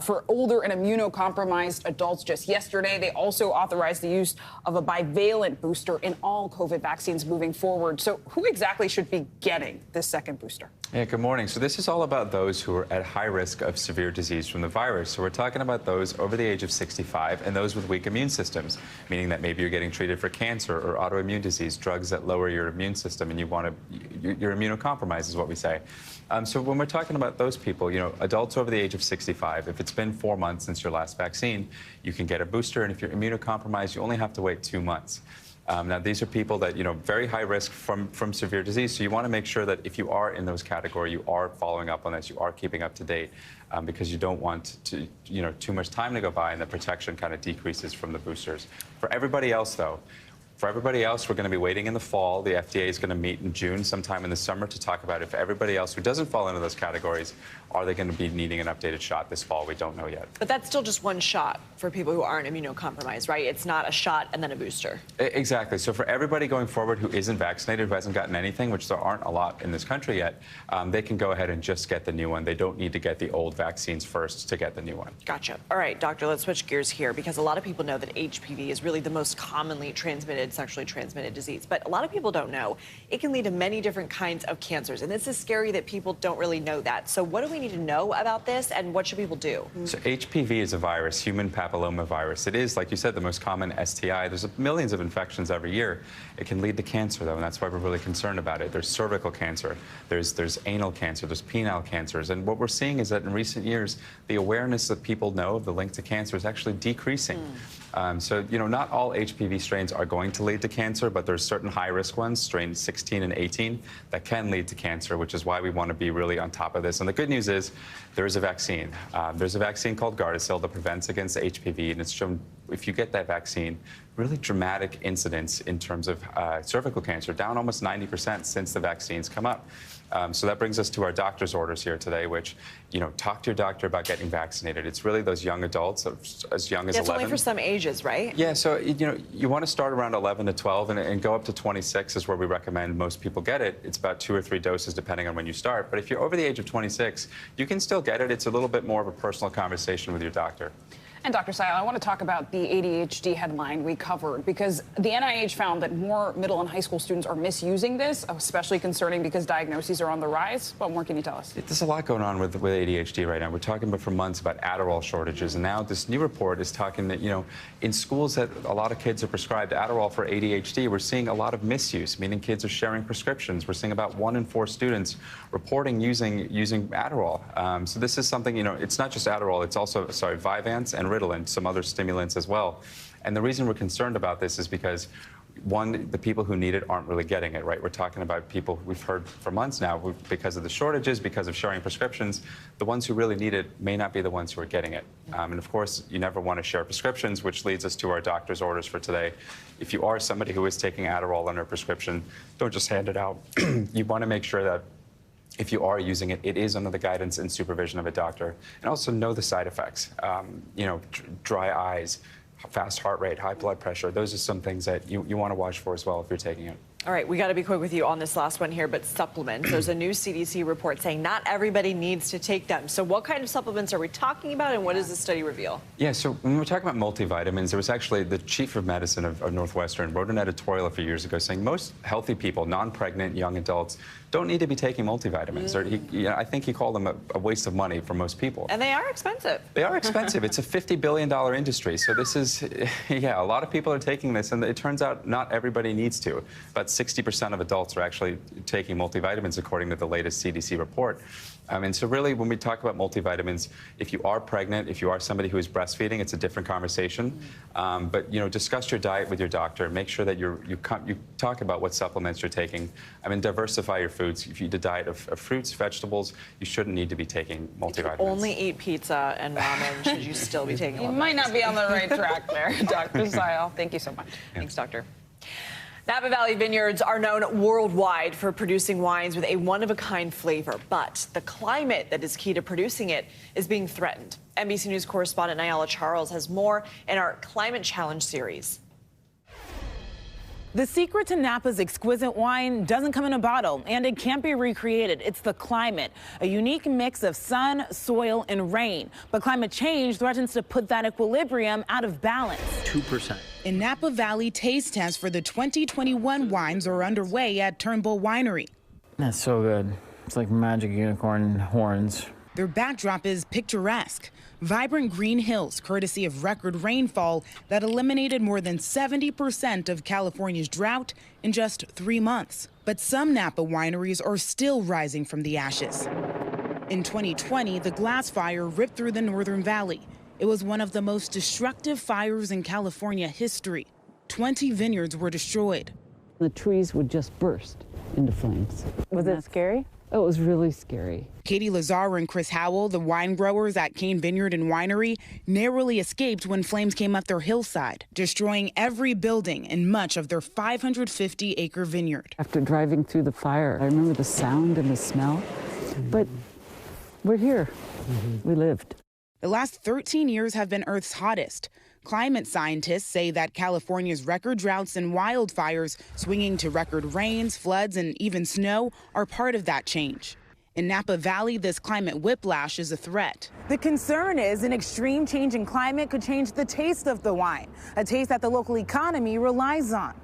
for older and immunocompromised adults just yesterday. They also authorized the use of a bivalent booster in all all COVID vaccines moving forward. So who exactly should be getting this second booster? Yeah, good morning. So this is all about those who are at high risk of severe disease from the virus. So we're talking about those over the age of 65 and those with weak immune systems, meaning that maybe you're getting treated for cancer or autoimmune disease, drugs that lower your immune system, and you're immunocompromised is what we say. So when we're talking about those people, adults over the age of 65, if it's been 4 months since your last vaccine, you can get a booster. And if you're immunocompromised, you only have to wait 2 months. Now, these are people that, very high risk from severe disease. So you want to make sure that if you are in those categories, you are following up on this, you are keeping up to date, because you don't want to, too much time to go by and the protection kind of decreases from the boosters. For everybody else, though, we're going to be waiting in the fall. The FDA is going to meet in June, sometime in the summer, to talk about if everybody else who doesn't fall into those categories, are they going to be needing an updated shot this fall? We don't know yet. But that's still just one shot for people who aren't immunocompromised, right? It's not a shot and then a booster. Exactly. So for everybody going forward who isn't vaccinated, who hasn't gotten anything, which there aren't a lot in this country yet, they can go ahead and just get the new one. They don't need to get the old vaccines first to get the new one. Gotcha. All right, doctor, let's switch gears here, because a lot of people know that HPV is really the most commonly sexually transmitted disease. But a lot of people don't know it can lead to many different kinds of cancers. And this is scary that people don't really know that. So what do we need to know about this, and what should people do? So HPV is a virus, human papillomavirus. It is, like you said, the most common STI. There's millions of infections every year. It can lead to cancer, though, and that's why we're really concerned about it. There's cervical cancer, there's anal cancer, there's penile cancers. And what we're seeing is that in recent years, the awareness that people know of the link to cancer is actually decreasing. So, not all HPV strains are going to lead to cancer, but there's certain high-risk ones, strains 16 and 18, that can lead to cancer, which is why we want to be really on top of this. And the good news is there is a vaccine. There's a vaccine called Gardasil that prevents against HPV, and it's shown, if you get that vaccine, really dramatic incidence in terms of cervical cancer, down almost 90% since the vaccines come up. So that brings us to our doctor's orders here today, which, talk to your doctor about getting vaccinated. It's really those young adults, as young as 11. It's only for some ages, right? Yeah, so, you want to start around 11 to 12 and go up to 26 is where we recommend most people get it. It's about 2 or 3 doses depending on when you start. But if you're over the age of 26, you can still get it. It's a little bit more of a personal conversation with your doctor. And Dr. Sayal, I want to talk about the ADHD headline we covered, because the NIH found that more middle and high school students are misusing this, especially concerning because diagnoses are on the rise. What more can you tell us? There's a lot going on with ADHD right now. We're talking about for months about Adderall shortages, and now this new report is talking that, in schools that a lot of kids are prescribed Adderall for ADHD, we're seeing a lot of misuse, meaning kids are sharing prescriptions. We're seeing about 1 in 4 students reporting using Adderall. So this is something, it's not just Adderall, it's also, Vyvanse and Ritalin, some other stimulants as well. And the reason we're concerned about this is because, one, the people who need it aren't really getting it, right? We're talking about people we've heard for months now, because of the shortages, because of sharing prescriptions, the ones who really need it may not be the ones who are getting it. And of course, you never want to share prescriptions, which leads us to our doctor's orders for today. If you are somebody who is taking Adderall under prescription, don't just hand it out. You want to make sure that if you are using it, it is under the guidance and supervision of a doctor. And also know the side effects. Dry eyes, fast heart rate, high blood pressure. Those are some things that you want to watch for as well if you're taking it. All right, we got to be quick with you on this last one here, but supplements. There's a new CDC report saying not everybody needs to take them. So what kind of supplements are we talking about, and what does the study reveal? Yeah, so when we're talking about multivitamins, there was actually the chief of medicine of Northwestern wrote an editorial a few years ago saying most healthy people, non-pregnant, young adults, don't need to be taking multivitamins. I think he called them a waste of money for most people. And they are expensive. They are expensive. It's a $50 billion industry. So this is, a lot of people are taking this, and it turns out not everybody needs to. About 60% of adults are actually taking multivitamins, according to the latest CDC report. And so really, when we talk about multivitamins, if you are pregnant, if you are somebody who is breastfeeding, it's a different conversation. But, discuss your diet with your doctor. Make sure that you talk about what supplements you're taking. Diversify your foods. If you eat a diet of fruits, vegetables, you shouldn't need to be taking multivitamins. If you only eat pizza and ramen, should you still be taking You might not be on the right track there, Dr. Sayal. Thank you so much. Yeah. Thanks, doctor. Napa Valley vineyards are known worldwide for producing wines with a one-of-a-kind flavor, but the climate that is key to producing it is being threatened. NBC News correspondent Nyala Charles has more in our Climate Challenge series. The secret to Napa's exquisite wine doesn't come in a bottle, and it can't be recreated. It's the climate, a unique mix of sun, soil, and rain. But climate change threatens to put that equilibrium out of balance. 2%. In Napa Valley, taste tests for the 2021 wines are underway at Turnbull Winery. That's so good. It's like magic unicorn horns. Their backdrop is picturesque. Vibrant green hills, courtesy of record rainfall that eliminated more than 70% of California's drought in just 3 months. But some Napa wineries are still rising from the ashes. In 2020, the glass fire ripped through the Northern Valley. It was one of the most destructive fires in California history. 20 vineyards were destroyed. The trees would just burst into flames. Was it scary? Oh, it was really scary. Katie Lazar and Chris Howell, the wine growers at Kane Vineyard and Winery, narrowly escaped when flames came up their hillside, destroying every building and much of their 550-acre vineyard. After driving through the fire, I remember the sound and the smell, but we're here. We lived. The last 13 years have been Earth's hottest. Climate scientists say that California's record droughts and wildfires, swinging to record rains, floods, and even snow, are part of that change. In Napa Valley, this climate whiplash is a threat. The concern is an extreme change in climate could change the taste of the wine, a taste that the local economy relies on.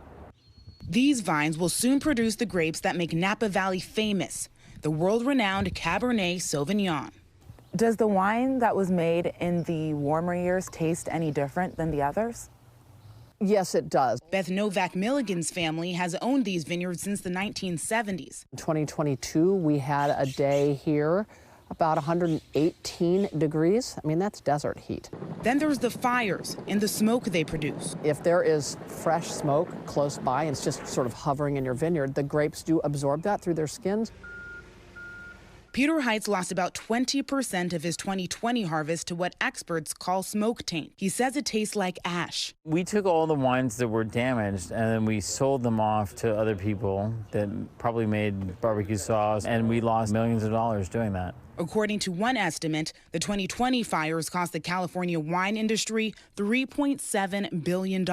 These vines will soon produce the grapes that make Napa Valley famous, the world-renowned Cabernet Sauvignon. Does the wine that was made in the warmer years taste any different than the others? Yes, it does. Beth Novak Milligan's family has owned these vineyards since the 1970s. In 2022, we had a day here about 118 degrees. I mean, that's desert heat. Then there's the fires and the smoke they produce. If there is fresh smoke close by and it's just sort of hovering in your vineyard, the grapes do absorb that through their skins. Peter Heitz lost about 20% of his 2020 harvest to what experts call smoke taint. He says it tastes like ash. We took all the wines that were damaged and then we sold them off to other people that probably made barbecue sauce, and we lost millions of dollars doing that. According to one estimate, the 2020 fires cost the California wine industry $3.7 billion.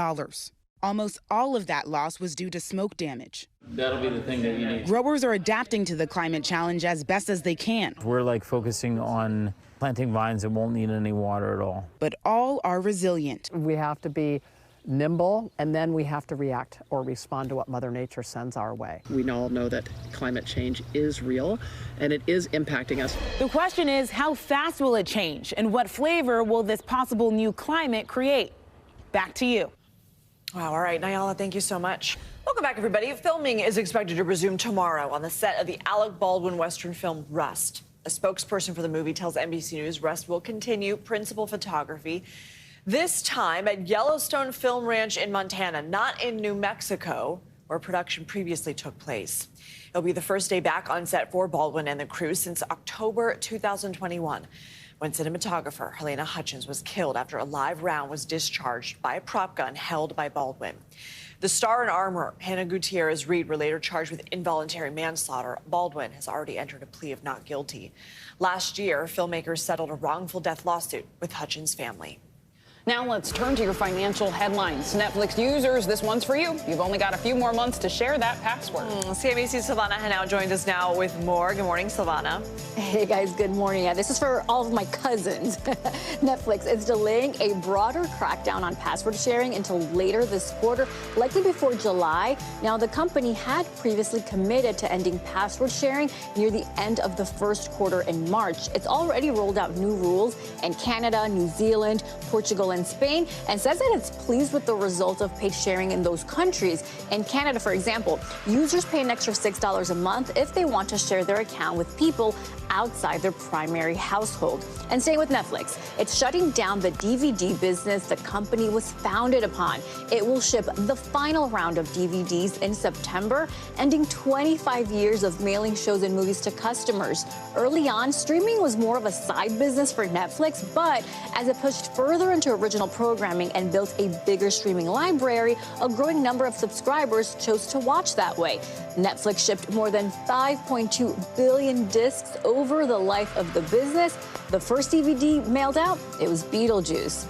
Almost all of that loss was due to smoke damage. That'll be the thing that you need. Growers are adapting to the climate challenge as best as they can. We're like focusing on planting vines that won't need any water at all. But all are resilient. We have to be nimble, and then we have to react or respond to what Mother Nature sends our way. We all know that climate change is real, and it is impacting us. The question is, how fast will it change, and what flavor will this possible new climate create? Back to you. Wow, all right, Nyala, thank you so much. Welcome back, everybody. Filming is expected to resume tomorrow on the set of the Alec Baldwin Western film Rust. A spokesperson for the movie tells NBC News Rust will continue principal photography, this time at Yellowstone Film Ranch in Montana, not in New Mexico, where production previously took place. It'll be the first day back on set for Baldwin and the crew since October 2021. When cinematographer Helena Hutchins was killed after a live round was discharged by a prop gun held by Baldwin. The star in armor, Hannah Gutierrez-Reed, were later charged with involuntary manslaughter. Baldwin has already entered a plea of not guilty. Last year, filmmakers settled a wrongful death lawsuit with Hutchins' family. Now let's turn to your financial headlines. Netflix users, this one's for you. You've only got a few more months to share that password. CNBC's Silvana Henao joins us now with more. Good morning, Silvana. Hey, guys. Good morning. Yeah, this is for all of my cousins. Netflix is delaying a broader crackdown on password sharing until later this quarter, likely before July. Now, the company had previously committed to ending password sharing near the end of the first quarter in March. It's already rolled out new rules in Canada, New Zealand, Portugal, and Spain, and says that it's pleased with the result of page sharing in those countries. In Canada, for example, users pay an extra $6 a month if they want to share their account with people outside their primary household. And staying with Netflix, it's shutting down the DVD business the company was founded upon. It will ship the final round of DVDs in September, ending 25 years of mailing shows and movies to customers. Early on, streaming was more of a side business for Netflix, but as it pushed further into original programming and built a bigger streaming library, a growing number of subscribers chose to watch that way. Netflix shipped more than 5.2 billion discs over the life of the business. The first DVD mailed out, it was Beetlejuice.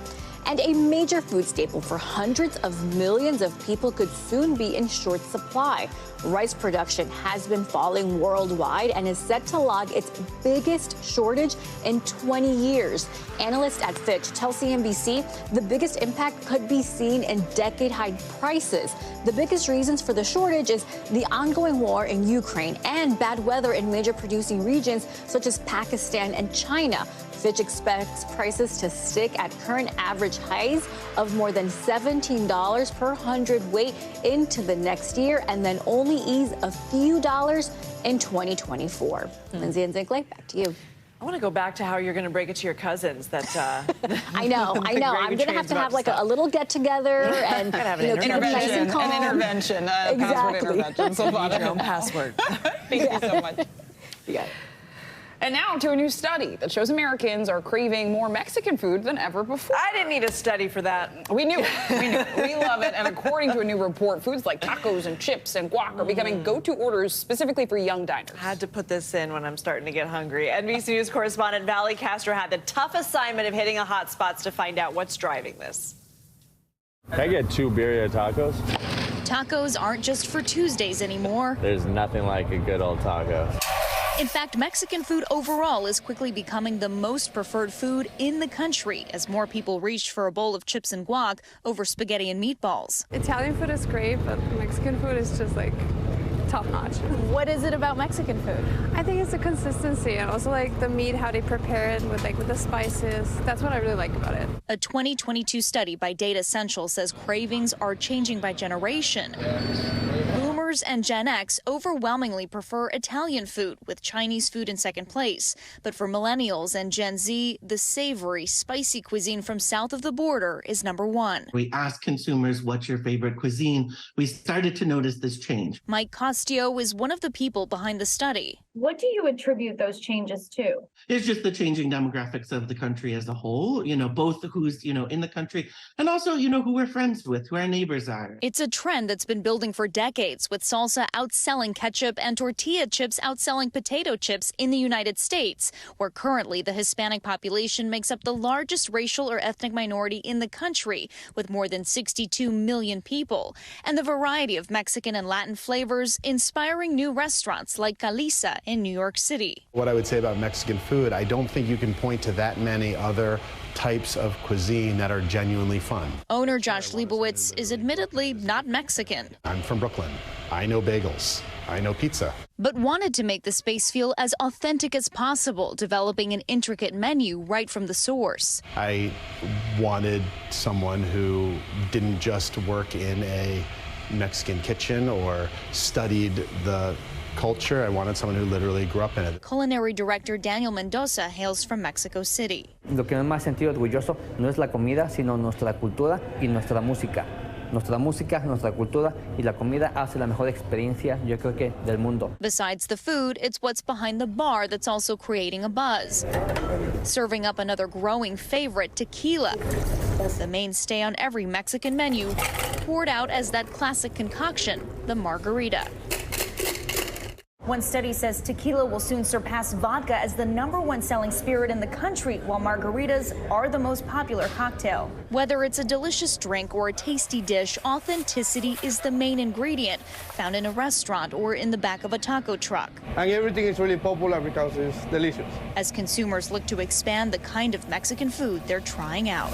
And a major food staple for hundreds of millions of people could soon be in short supply. Rice production has been falling worldwide and is set to log its biggest shortage in 20 years. Analysts at Fitch tell CNBC the biggest impact could be seen in decade-high prices. The biggest reasons for the shortage is the ongoing war in Ukraine and bad weather in major producing regions such as Pakistan and China. Fitch expects prices to stick at current average highs of more than $17 per hundredweight into the next year and then only ease a few dollars in 2024. Lindsay and Zinkley, back to you. I want to go back to how you're going to break it to your cousins. That I know. I'm going to have like a little get together and have an intervention. Exactly. Password intervention. So your own password. Thank you so much. Yeah. And now to a new study that shows Americans are craving more Mexican food than ever before. I didn't need a study for that. We knew it. We love it. And according to a new report, foods like tacos and chips and guac are becoming go-to orders specifically for young diners. I had to put this in when I'm starting to get hungry. NBC News correspondent Valley Castro had the tough assignment of hitting a hot spots to find out what's driving this. Can I get 2 birria tacos? Tacos aren't just for Tuesdays anymore. There's nothing like a good old taco. In fact, Mexican food overall is quickly becoming the most preferred food in the country as more people reach for a bowl of chips and guac over spaghetti and meatballs. Italian food is great, but Mexican food is just like top-notch. What is it about Mexican food? I think it's the consistency and also like the meat, how they prepare it with the spices. That's what I really like about it. A 2022 study by Data Central says cravings are changing by generation. Boomers and Gen X overwhelmingly prefer Italian food, with Chinese food in second place. But for millennials and Gen Z, the savory, spicy cuisine from south of the border is number one. We asked consumers, what's your favorite cuisine? We started to notice this change. Mike Costio is one of the people behind the study. What do you attribute those changes to? It's just the changing demographics of the country as a whole, both who's, in the country and also, who we're friends with, who our neighbors are. It's a trend that's been building for decades, with salsa outselling ketchup and tortilla chips outselling potato chips in the United States, where currently the Hispanic population makes up the largest racial or ethnic minority in the country, with more than 62 million people. And the variety of Mexican and Latin flavors inspiring new restaurants like Calisa in New York City. What I would say about Mexican food, I don't think you can point to that many other types of cuisine that are genuinely fun. Owner Josh Leibowitz is admittedly not Mexican. I'm from Brooklyn. I know bagels. I know pizza. But wanted to make the space feel as authentic as possible, developing an intricate menu right from the source. I wanted someone who didn't just work in a Mexican kitchen or studied the culture. I wanted someone who literally grew up in it. Culinary director Daniel Mendoza hails from Mexico City. Lo que me ha sentido orgulloso no es la comida, sino nuestra cultura y nuestra música. Nuestra música, nuestra cultura y la comida hace la mejor experiencia, yo creo que, del mundo. Besides the food, it's what's behind the bar that's also creating a buzz. Serving up another growing favorite, tequila. The mainstay on every Mexican menu, poured out as that classic concoction, the margarita. One study says tequila will soon surpass vodka as the #1 selling spirit in the country, while margaritas are the most popular cocktail. Whether it's a delicious drink or a tasty dish, authenticity is the main ingredient, found in a restaurant or in the back of a taco truck. And everything is really popular because it's delicious. As consumers look to expand the kind of Mexican food they're trying out.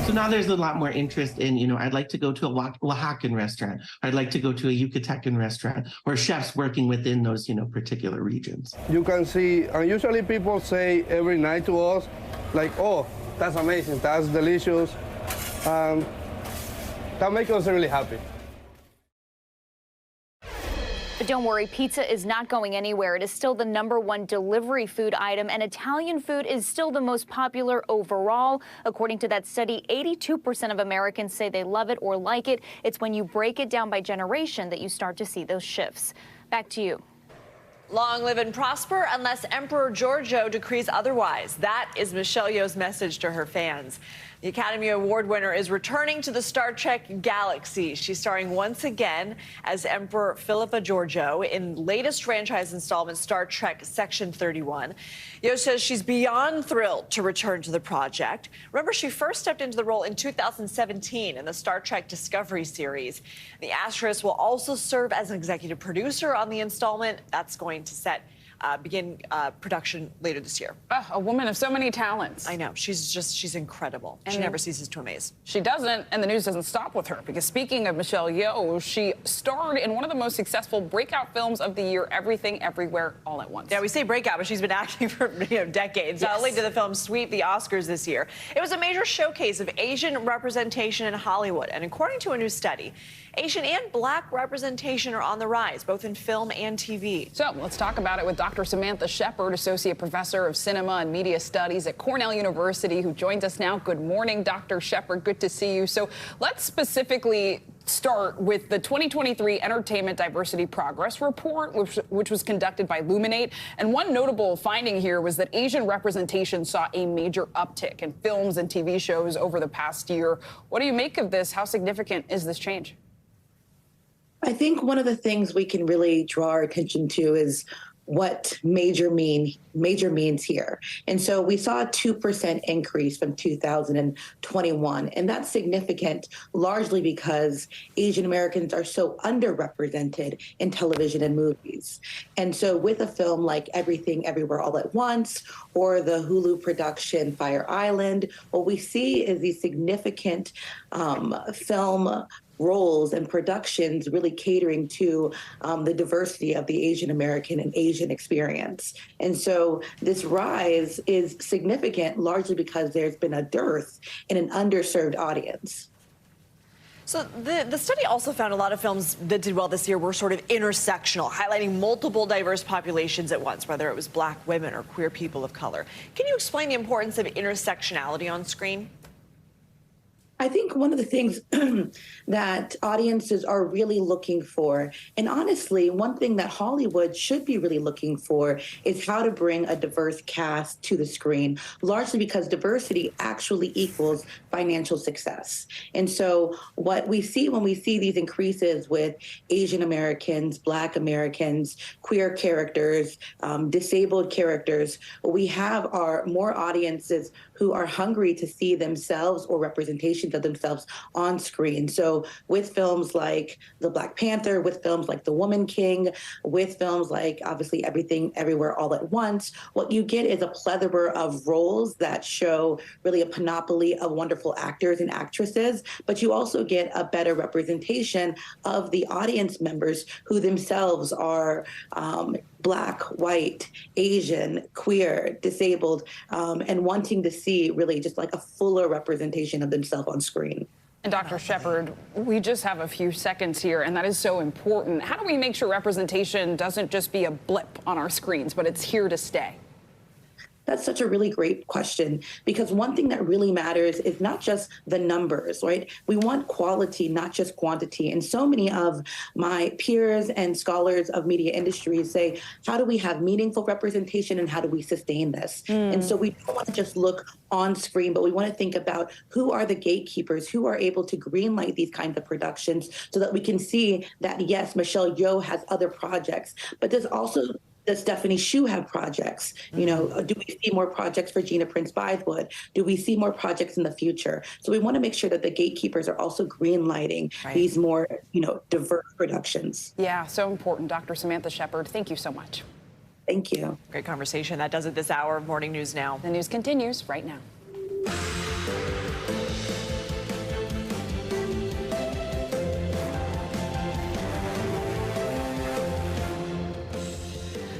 So now there's a lot more interest in, I'd like to go to a Oaxacan restaurant. I'd like to go to a Yucatecan restaurant, or chefs working within those, particular regions. You can see, and usually people say every night to us, like, oh, that's amazing, that's delicious. That makes us really happy. But don't worry, pizza is not going anywhere. It is still the #1 delivery food item, and Italian food is still the most popular overall. According to that study, 82% of Americans say they love it or like it. It's when you break it down by generation that you start to see those shifts. Back to you. Long live and prosper unless Emperor Giorgio decrees otherwise. That is Michelle Yeoh's message to her fans. The Academy Award winner is returning to the Star Trek galaxy. She's starring once again as Emperor Philippa Georgiou in latest franchise installment Star Trek Section 31. Yeoh says she's beyond thrilled to return to the project. Remember, she first stepped into the role in 2017 in the Star Trek Discovery series. The actress will also serve as an executive producer on the installment. That's going to begin production later this year. A woman of so many talents. I know. She's incredible. And she never ceases to amaze. She doesn't, and the news doesn't stop with her, because speaking of Michelle Yeoh, she starred in one of the most successful breakout films of the year, Everything Everywhere All at Once. Yeah, we say breakout, but she's been acting for decades. Yes. Not only did the film sweep the Oscars this year, it was a major showcase of Asian representation in Hollywood. And according to a new study, Asian and Black representation are on the rise, both in film and TV. So let's talk about it with Dr. Samantha Shepard, Associate Professor of Cinema and Media Studies at Cornell University, who joins us now. Good morning, Dr. Shepard. Good to see you. So let's specifically start with the 2023 Entertainment Diversity Progress Report, which was conducted by Luminate. And one notable finding here was that Asian representation saw a major uptick in films and TV shows over the past year. What do you make of this? How significant is this change? I think one of the things we can really draw our attention to is what major means here. And so we saw a 2% increase from 2021. And that's significant, largely because Asian Americans are so underrepresented in television and movies. And so with a film like Everything Everywhere All at Once, or the Hulu production Fire Island, what we see is these significant film roles and productions really catering to the diversity of the Asian American and Asian experience. And so this rise is significant largely because there's been a dearth in an underserved audience. So the study also found a lot of films that did well this year were sort of intersectional, highlighting multiple diverse populations at once, whether it was Black women or queer people of color. Can you explain the importance of intersectionality on screen? I think one of the things that audiences are really looking for, and honestly, one thing that Hollywood should be really looking for, is how to bring a diverse cast to the screen, largely because diversity actually equals financial success. And so what we see when we see these increases with Asian Americans, Black Americans, queer characters, disabled characters, what we have are more audiences who are hungry to see themselves or representations of themselves on screen. So with films like The Black Panther, with films like The Woman King, with films like obviously Everything Everywhere All at Once, what you get is a plethora of roles that show really a panoply of wonderful actors and actresses, but you also get a better representation of the audience members who themselves are Black, white, Asian, queer, disabled, and wanting to see really just like a fuller representation of themselves on screen. And Dr. Shepard, we just have a few seconds here, and that is so important. How do we make sure representation doesn't just be a blip on our screens, but it's here to stay? That's such a really great question, because one thing that really matters is not just the numbers, right? We want quality, not just quantity. And so many of my peers and scholars of media industries say, how do we have meaningful representation and how do we sustain this? And so we don't want to just look on screen, but we want to think about who are the gatekeepers, who are able to greenlight these kinds of productions so that we can see that, yes, Michelle Yeoh has other projects, but there's also does Stephanie Hsu have projects? You know, do we see more projects for Gina Prince Bythewood? Do we see more projects in the future? So we want to make sure that the gatekeepers are also greenlighting these more, diverse productions. Yeah, so important. Dr. Samantha Shepard, thank you so much. Thank you. Great conversation. That does it this hour of Morning News Now. The news continues right now.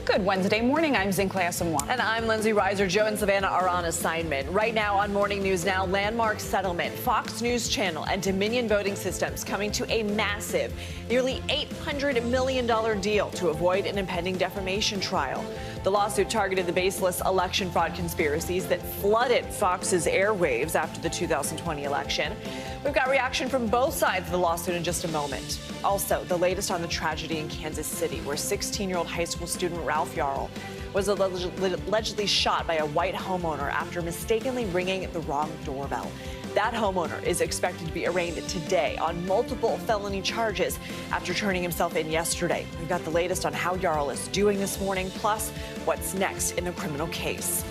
Good Wednesday morning. I'm Zinklea Asamoah. And I'm Lindsay Reiser. Joe and Savannah are on assignment. Right now on Morning News Now, landmark settlement, Fox News Channel and Dominion Voting Systems coming to a massive, nearly $800 million deal to avoid an impending defamation trial. The lawsuit targeted the baseless election fraud conspiracies that flooded Fox's airwaves after the 2020 election. We've got reaction from both sides of the lawsuit in just a moment. Also, the latest on the tragedy in Kansas City, where 16-year-old high school student Ralph Yarl was allegedly shot by a white homeowner after mistakenly ringing the wrong doorbell. That homeowner is expected to be arraigned today on multiple felony charges after turning himself in yesterday. We've got the latest on how Yarl is doing this morning, plus what's next in the criminal case.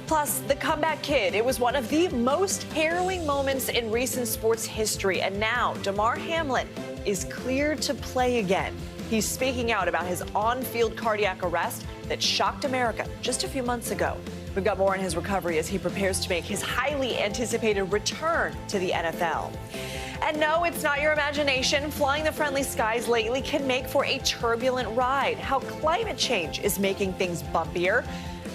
Plus, the comeback kid. It was one of the most harrowing moments in recent sports history. And now, Demar Hamlin is cleared to play again. He's speaking out about his on-field cardiac arrest that shocked America just a few months ago. We've got more on his recovery as he prepares to make his highly anticipated return to the NFL. And no, it's not your imagination. Flying the friendly skies lately can make for a turbulent ride. How climate change is making things bumpier,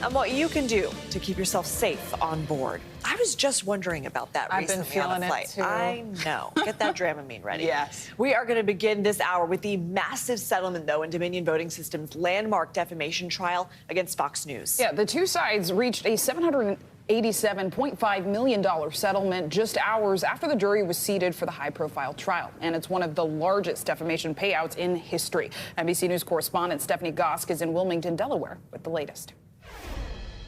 and what you can do to keep yourself safe on board. I was just wondering about that recently on a flight. Too. I know. Get that Dramamine ready. Yes. We are going to begin this hour with the massive settlement, though, in Dominion Voting System's landmark defamation trial against Fox News. Yeah, the two sides reached a $787.5 million settlement just hours after the jury was seated for the high-profile trial. And it's one of the largest defamation payouts in history. NBC News correspondent Stephanie Gosk is in Wilmington, Delaware, with the latest.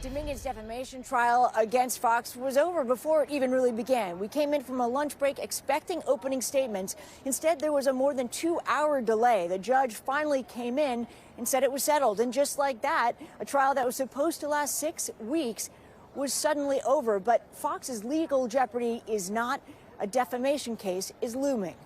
Dominion's defamation trial against Fox was over before it even really began. We came in from a lunch break expecting opening statements. Instead, there was a more than 2-hour delay. The judge finally came in and said it was settled. And just like that, a trial that was supposed to last 6 weeks was suddenly over. But Fox's legal jeopardy is not. A defamation case is looming.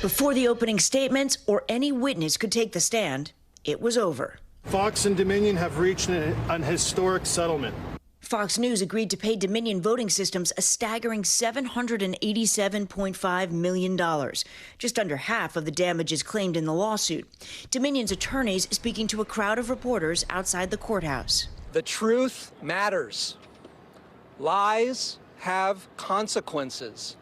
Before the opening statements or any witness could take the stand, it was over. Fox and Dominion have reached an historic settlement. Fox News agreed to pay Dominion Voting Systems a staggering $787.5 million, just under half of the damages claimed in the lawsuit. Dominion's attorneys speaking to a crowd of reporters outside the courthouse. The truth matters. Lies have consequences.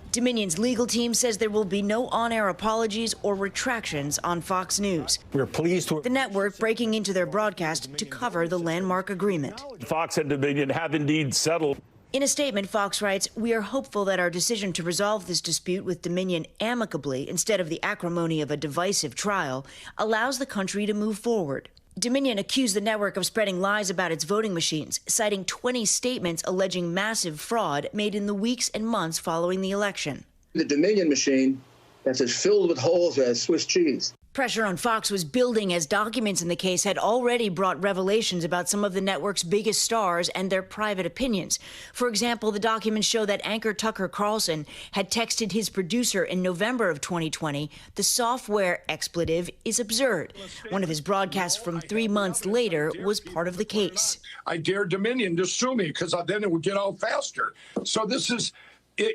Dominion's legal team says there will be no on-air apologies or retractions on Fox News. We're pleased to... The network breaking into their broadcast to cover the landmark agreement. Fox and Dominion have indeed settled. In a statement, Fox writes, "We are hopeful that our decision to resolve this dispute with Dominion amicably instead of the acrimony of a divisive trial allows the country to move forward." Dominion accused the network of spreading lies about its voting machines, citing 20 statements alleging massive fraud made in the weeks and months following the election. The Dominion machine that's as filled with holes as Swiss cheese. Pressure on Fox was building as documents in the case had already brought revelations about some of the network's biggest stars and their private opinions. For example, the documents show that anchor Tucker Carlson had texted his producer in November of 2020, "The software expletive is absurd." One of his broadcasts from 3 months later was part of the case. I dare Dominion to sue me because then it would get out faster. So this is...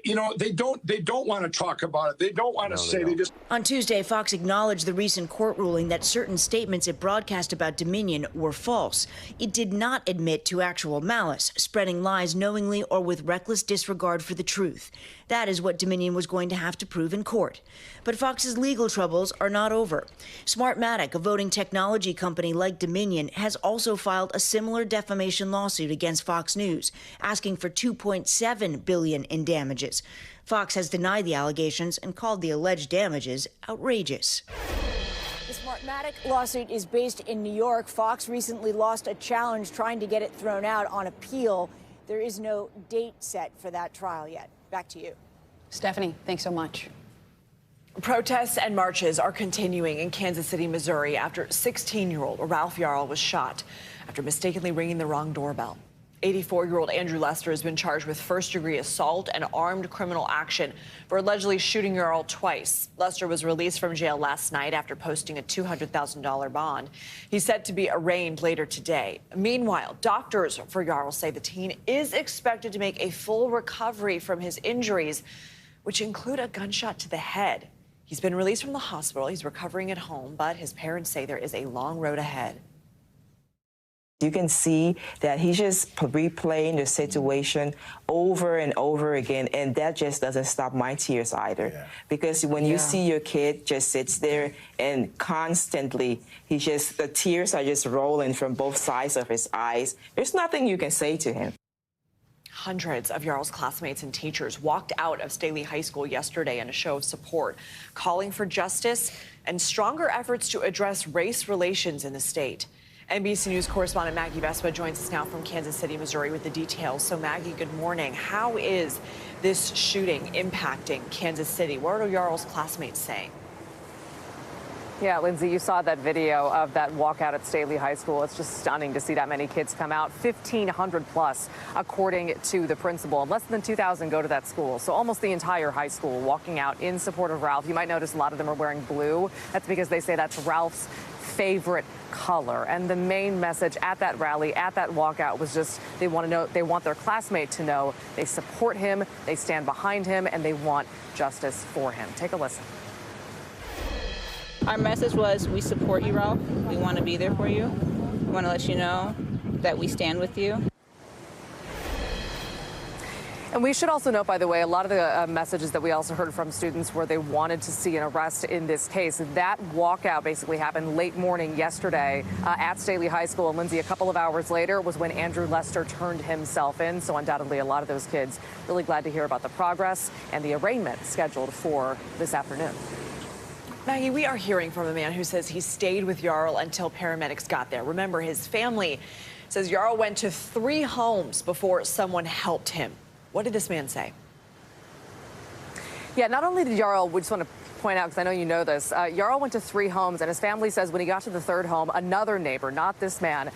You know, they don't want to talk about it. They don't want to say. They just. On Tuesday, Fox acknowledged the recent court ruling that certain statements it broadcast about Dominion were false. It did not admit to actual malice, spreading lies knowingly or with reckless disregard for the truth. That is what Dominion was going to have to prove in court. But Fox's legal troubles are not over. Smartmatic, a voting technology company like Dominion, has also filed a similar defamation lawsuit against Fox News, asking for $2.7 billion in damages. Fox has denied the allegations and called the alleged damages outrageous. The Smartmatic lawsuit is based in New York. Fox recently lost a challenge trying to get it thrown out on appeal. There is no date set for that trial yet. Back to you. Stephanie, thanks so much. Protests and marches are continuing in Kansas City, Missouri, after 16-year-old Ralph Yarl was shot after mistakenly ringing the wrong doorbell. 84-year-old Andrew Lester has been charged with first-degree assault and armed criminal action for allegedly shooting Yarl twice. Lester was released from jail last night after posting a $200,000 bond. He's set to be arraigned later today. Meanwhile, doctors for Yarl say the teen is expected to make a full recovery from his injuries, which include a gunshot to the head. He's been released from the hospital. He's recovering at home, but his parents say there is a long road ahead. You can see that he's just replaying the situation over and over again, and that just doesn't stop my tears either. Yeah. Because when you see your kid just sits there and constantly, the tears are just rolling from both sides of his eyes, there's nothing you can say to him. Hundreds of Yarl's classmates and teachers walked out of Staley High School yesterday in a show of support, calling for justice and stronger efforts to address race relations in the state. NBC News correspondent Maggie Vespa joins us now from Kansas City, Missouri with the details. So Maggie, good morning. How is this shooting impacting Kansas City? What are Yarl's classmates saying? Yeah, Lindsay, you saw that video of that walkout at Staley High School. It's just stunning to see that many kids come out, 1,500 plus, according to the principal. Less than 2,000 go to that school, so almost the entire high school walking out in support of Ralph. You might notice a lot of them are wearing blue. That's because they say that's Ralph's favorite color. And the main message at that rally, at that walkout, was just they want their classmate to know they support him, they stand behind him, and they want justice for him. Take a listen. Our message was, we support you, Ralph. We want to be there for you. We want to let you know that we stand with you. And we should also note, by the way, a lot of the messages that we also heard from students where they wanted to see an arrest in this case. That walkout basically happened late morning yesterday at Staley High School. And Lindsay, a couple of hours later was when Andrew Lester turned himself in. So undoubtedly, a lot of those kids really glad to hear about the progress and the arraignment scheduled for this afternoon. Maggie, we are hearing from a man who says he stayed with Yarl until paramedics got there. Remember, his family says Yarl went to 3 homes before someone helped him. What did this man say? Yeah, not only did Yarl, we just want to point out, because I know you know this, Yarl went to 3 homes, and his family says when he got to the 3rd home, another neighbor, not this man,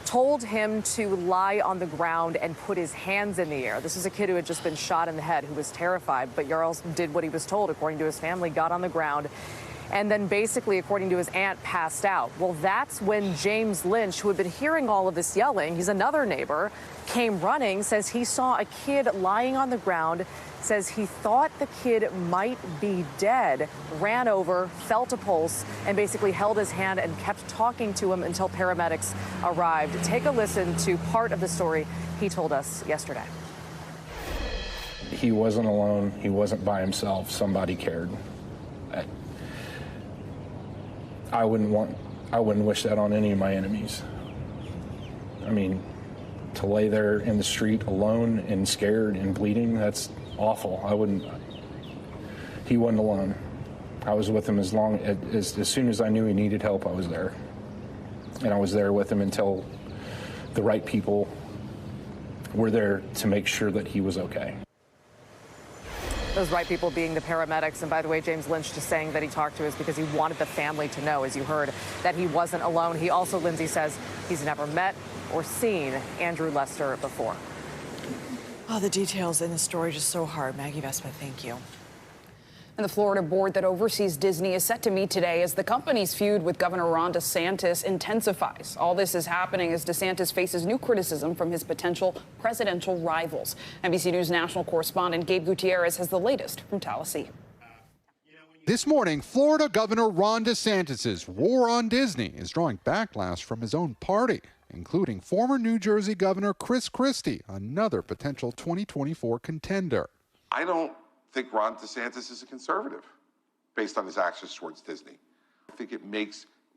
told him to lie on the ground and put his hands in the air. This is a kid who had just been shot in the head, who was terrified, but Yarl did what he was told, according to his family, got on the ground, and then basically, according to his aunt, passed out. Well, that's when James Lynch, who had been hearing all of this yelling, he's another neighbor, came running, says he saw a kid lying on the ground, says he thought the kid might be dead, ran over, felt a pulse, and basically held his hand and kept talking to him until paramedics arrived. Take a listen to part of the story he told us yesterday. He wasn't alone. He wasn't by himself. Somebody cared. I wouldn't wish that on any of my enemies. I mean, to lay there in the street alone and scared and bleeding, that's awful. He wasn't alone. I was with him as soon as I knew he needed help, I was there. And I was there with him until the right people were there to make sure that he was okay. Those right people being the paramedics. And by the way, James Lynch just saying that he talked to us because he wanted the family to know, as you heard, that he wasn't alone. He also, Lindsay, says he's never met or seen Andrew Lester before. Oh, the details in the story just so hard. Maggie Vespa, thank you. And the Florida board that oversees Disney is set to meet today as the company's feud with Governor Ron DeSantis intensifies. All this is happening as DeSantis faces new criticism from his potential presidential rivals. NBC News national correspondent Gabe Gutierrez has the latest from Tallahassee. This morning, Florida Governor Ron DeSantis' war on Disney is drawing backlash from his own party, including former New Jersey Governor Chris Christie, another potential 2024 contender. I don't think Ron DeSantis is a conservative based on his actions towards Disney. I think it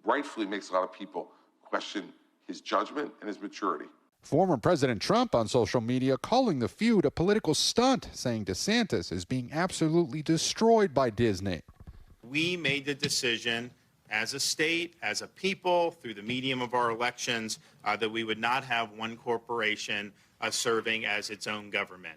rightfully makes a lot of people question his judgment and his maturity. Former President Trump on social media calling the feud a political stunt, saying DeSantis is being absolutely destroyed by Disney. We made the decision as a state, as a people, through the medium of our elections, that we would not have one corporation serving as its own government.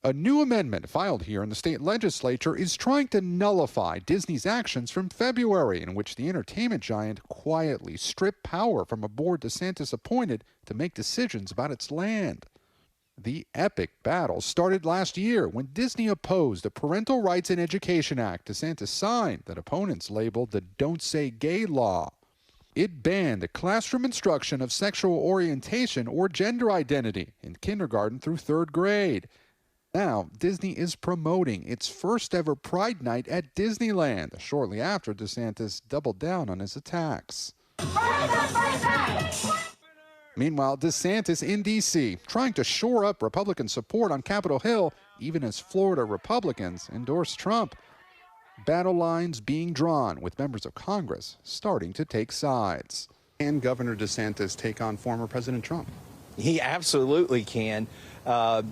A new amendment filed here in the state legislature is trying to nullify Disney's actions from February, in which the entertainment giant quietly stripped power from a board DeSantis appointed to make decisions about its land. The epic battle started last year when Disney opposed the Parental Rights in Education Act DeSantis signed that opponents labeled the Don't Say Gay law. It banned the classroom instruction of sexual orientation or gender identity in kindergarten through 3rd grade. Now, Disney is promoting its first ever Pride Night at Disneyland, shortly after DeSantis doubled down on his attacks. Meanwhile, DeSantis in D.C. trying to shore up Republican support on Capitol Hill, even as Florida Republicans endorse Trump. Battle lines being drawn, with members of Congress starting to take sides. Can Governor DeSantis take on former President Trump? He absolutely can.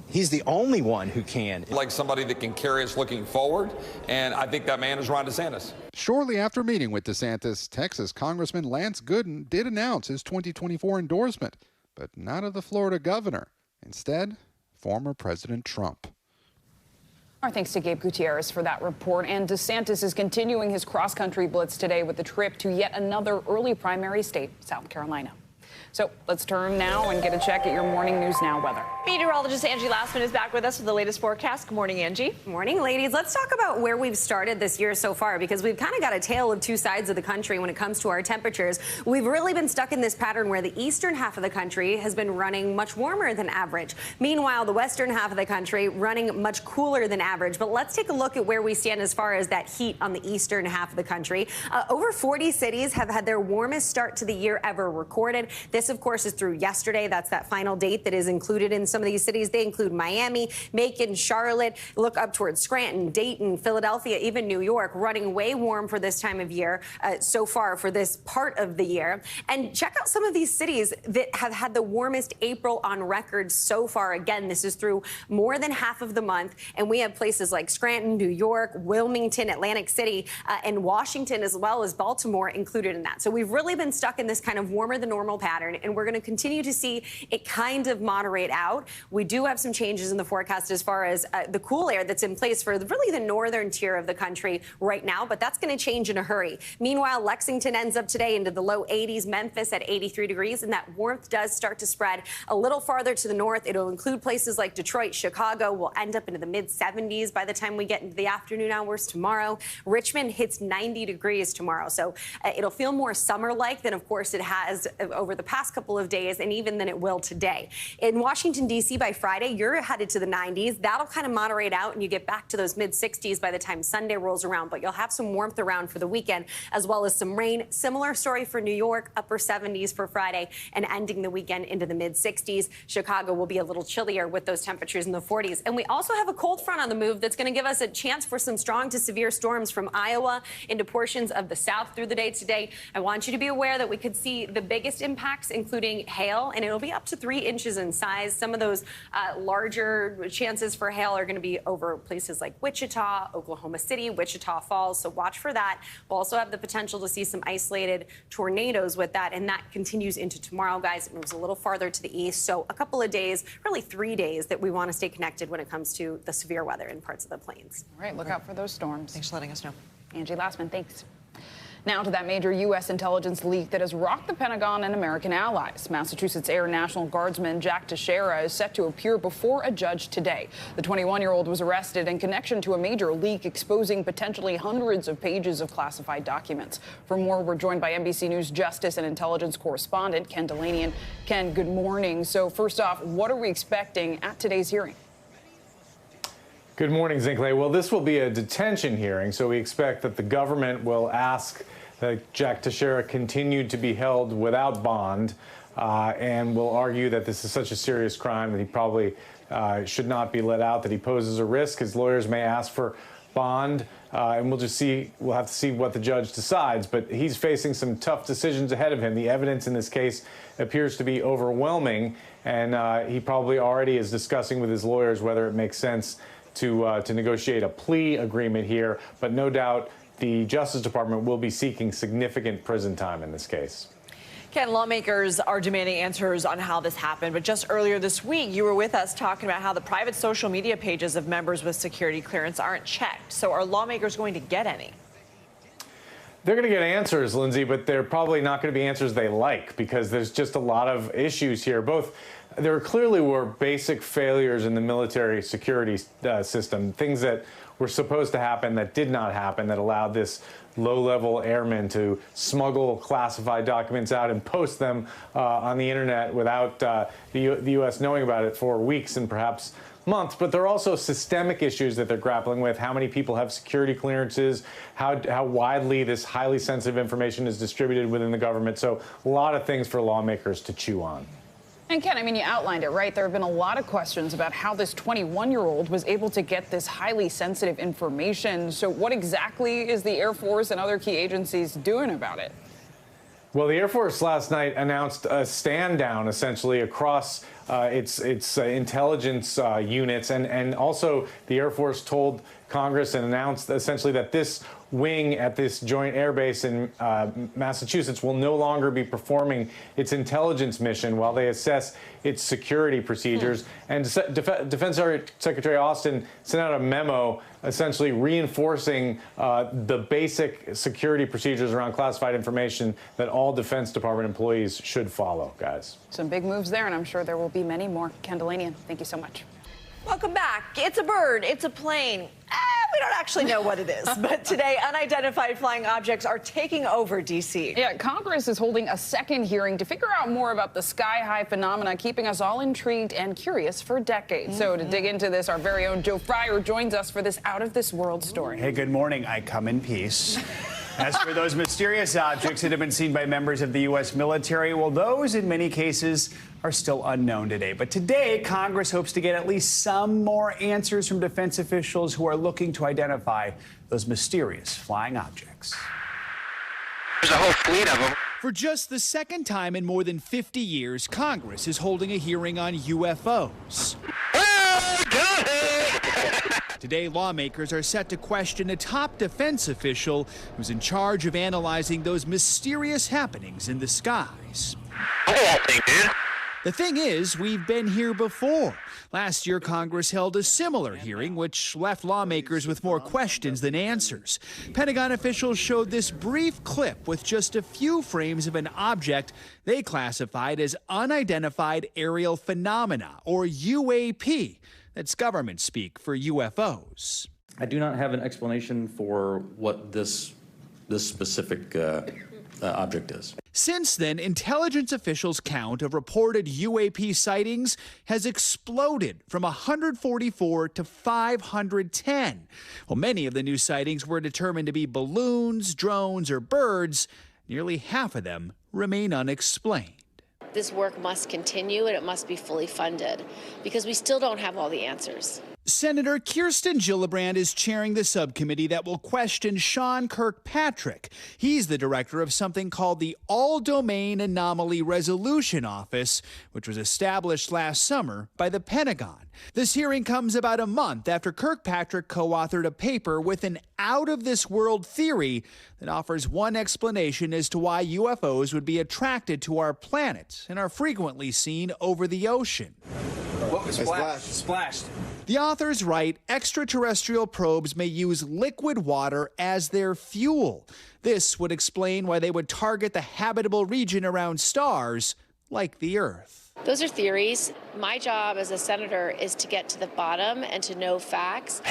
He's the only one who can. Like somebody that can carry us looking forward, and I think that man is Ron DeSantis. Shortly after meeting with DeSantis, Texas Congressman Lance Gooden did announce his 2024 endorsement, but not of the Florida governor. Instead, former President Trump. Our thanks to Gabe Gutierrez for that report. And DeSantis is continuing his cross-country blitz today with a trip to yet another early primary state, South Carolina. So let's turn now and get a check at your Morning News Now weather. Meteorologist Angie Lastman is back with us with the latest forecast. Good morning, Angie. Good morning, ladies. Let's talk about where we've started this year so far, because we've kind of got a tale of two sides of the country when it comes to our temperatures. We've really been stuck in this pattern where the eastern half of the country has been running much warmer than average. Meanwhile, the western half of the country running much cooler than average. But let's take a look at where we stand as far as that heat on the eastern half of the country. Over 40 cities have had their warmest start to the year ever recorded. This, of course, is through yesterday. That's that final date that is included in some of these cities. They include Miami, Macon, Charlotte, look up towards Scranton, Dayton, Philadelphia, even New York, running way warm for this time of year so far for this part of the year. And check out some of these cities that have had the warmest April on record so far. Again, this is through more than half of the month. And we have places like Scranton, New York, Wilmington, Atlantic City, and Washington, as well as Baltimore included in that. So we've really been stuck in this kind of warmer than normal pattern, and we're going to continue to see it kind of moderate out. We do have some changes in the forecast as far as the cool air that's in place for really the northern tier of the country right now, but that's going to change in a hurry. Meanwhile, Lexington ends up today into the low 80s, Memphis at 83 degrees, and that warmth does start to spread a little farther to the north. It'll include places like Detroit, Chicago. Will end up into the mid 70s by the time we get into the afternoon hours tomorrow. Richmond hits 90 degrees tomorrow, so it'll feel more summer-like than, of course, it has over the past couple of days, and even than it will today. In Washington, D.C., by Friday, you're headed to the 90s. That'll kind of moderate out, and you get back to those mid-60s by the time Sunday rolls around. But you'll have some warmth around for the weekend, as well as some rain. Similar story for New York, upper 70s for Friday, and ending the weekend into the mid-60s. Chicago will be a little chillier with those temperatures in the 40s. And we also have a cold front on the move that's going to give us a chance for some strong to severe storms from Iowa into portions of the south through the day today. I want you to be aware that we could see the biggest impacts, including hail, and it'll be up to 3 inches in size. Some of those larger chances for hail are going to be over places like Wichita, Oklahoma City, Wichita Falls, so watch for that. We'll also have the potential to see some isolated tornadoes with that, and that continues into tomorrow, guys. It moves a little farther to the east, so a couple of days, really 3 days, that we want to stay connected when it comes to the severe weather in parts of the plains. All right, look out for those storms. Thanks for letting us know. Angie Lastman, thanks. Now to that major U.S. intelligence leak that has rocked the Pentagon and American allies. Massachusetts Air National Guardsman Jack Teixeira is set to appear before a judge today. The 21-year-old was arrested in connection to a major leak exposing potentially hundreds of pages of classified documents. For more, we're joined by NBC News Justice and Intelligence correspondent Ken Delaney. And Ken, good morning. So first off, what are we expecting at today's hearing? Good morning, Zinkley. Well, this will be a detention hearing, so we expect that the government will ask that Jack Teixeira continue to be held without bond and will argue that this is such a serious crime that he probably should not be let out, that he poses a risk. His lawyers may ask for bond, and we'll have to see what the judge decides. But he's facing some tough decisions ahead of him. The evidence in this case appears to be overwhelming, and he probably already is discussing with his lawyers whether it makes sense to negotiate a plea agreement here, but no doubt the Justice Department will be seeking significant prison time in this case. Ken, lawmakers are demanding answers on how this happened, but just earlier this week, you were with us talking about how the private social media pages of members with security clearance aren't checked. So are lawmakers going to get any? They're going to get answers, Lindsay, but they're probably not going to be answers they like, because there's just a lot of issues here. There clearly were basic failures in the military security system, things that were supposed to happen that did not happen, that allowed this low-level airman to smuggle classified documents out and post them on the internet without the U.S. knowing about it for weeks and perhaps months. But there are also systemic issues that they're grappling with. How many people have security clearances? How widely this highly sensitive information is distributed within the government. So a lot of things for lawmakers to chew on. And Ken, I mean, you outlined it, right? There have been a lot of questions about how this 21-year-old was able to get this highly sensitive information. So what exactly is the Air Force and other key agencies doing about it? Well, the Air Force last night announced a stand down essentially across its intelligence units, and also the Air Force told Congress and announced essentially that this wing at this joint air base in Massachusetts will no longer be performing its intelligence mission while they assess its security procedures. And Defense Secretary Austin sent out a memo essentially reinforcing the basic security procedures around classified information that all Defense Department employees should follow, guys. Some big moves there, and I'm sure there will be many more. Ken Delanian, thank you so much. Welcome back. It's a bird. It's a plane. We don't actually know what it is, but today unidentified flying objects are taking over D.C. Yeah, Congress is holding a second hearing to figure out more about the sky-high phenomena keeping us all intrigued and curious for decades. So to dig into this, our very own Joe Fryer joins us for this out-of-this-world story. Hey, good morning. I come in peace. As for those mysterious objects that have been seen by members of the U.S. military, well, those in many cases are still unknown today. But today, Congress hopes to get at least some more answers from defense officials who are looking to identify those mysterious flying objects. There's a whole fleet of them. For just the second time in more than 50 years, Congress is holding a hearing on UFOs. Today, lawmakers are set to question a top defense official who's in charge of analyzing those mysterious happenings in the skies. The thing is, we've been here before. Last year, Congress held a similar hearing, which left lawmakers with more questions than answers. Pentagon officials showed this brief clip with just a few frames of an object they classified as unidentified aerial phenomena, or UAP. That's government speak for UFOs. I do not have an explanation for what this specific object is. Since then, intelligence officials' count of reported UAP sightings has exploded from 144 to 510. Well, many of the new sightings were determined to be balloons, drones, or birds. Nearly half of them remain unexplained. This work must continue and it must be fully funded because we still don't have all the answers. Senator Kirsten Gillibrand is chairing the subcommittee that will question Sean Kirkpatrick. He's the director of something called the All-Domain Anomaly Resolution Office, which was established last summer by the Pentagon. This hearing comes about a month after Kirkpatrick co-authored a paper with an out-of-this-world theory that offers one explanation as to why UFOs would be attracted to our planet and are frequently seen over the ocean. Whoa, splashed. The authors write extraterrestrial probes may use liquid water as their fuel. This would explain why they would target the habitable region around stars like the Earth. Those are theories. My job as a senator is to get to the bottom and to know facts.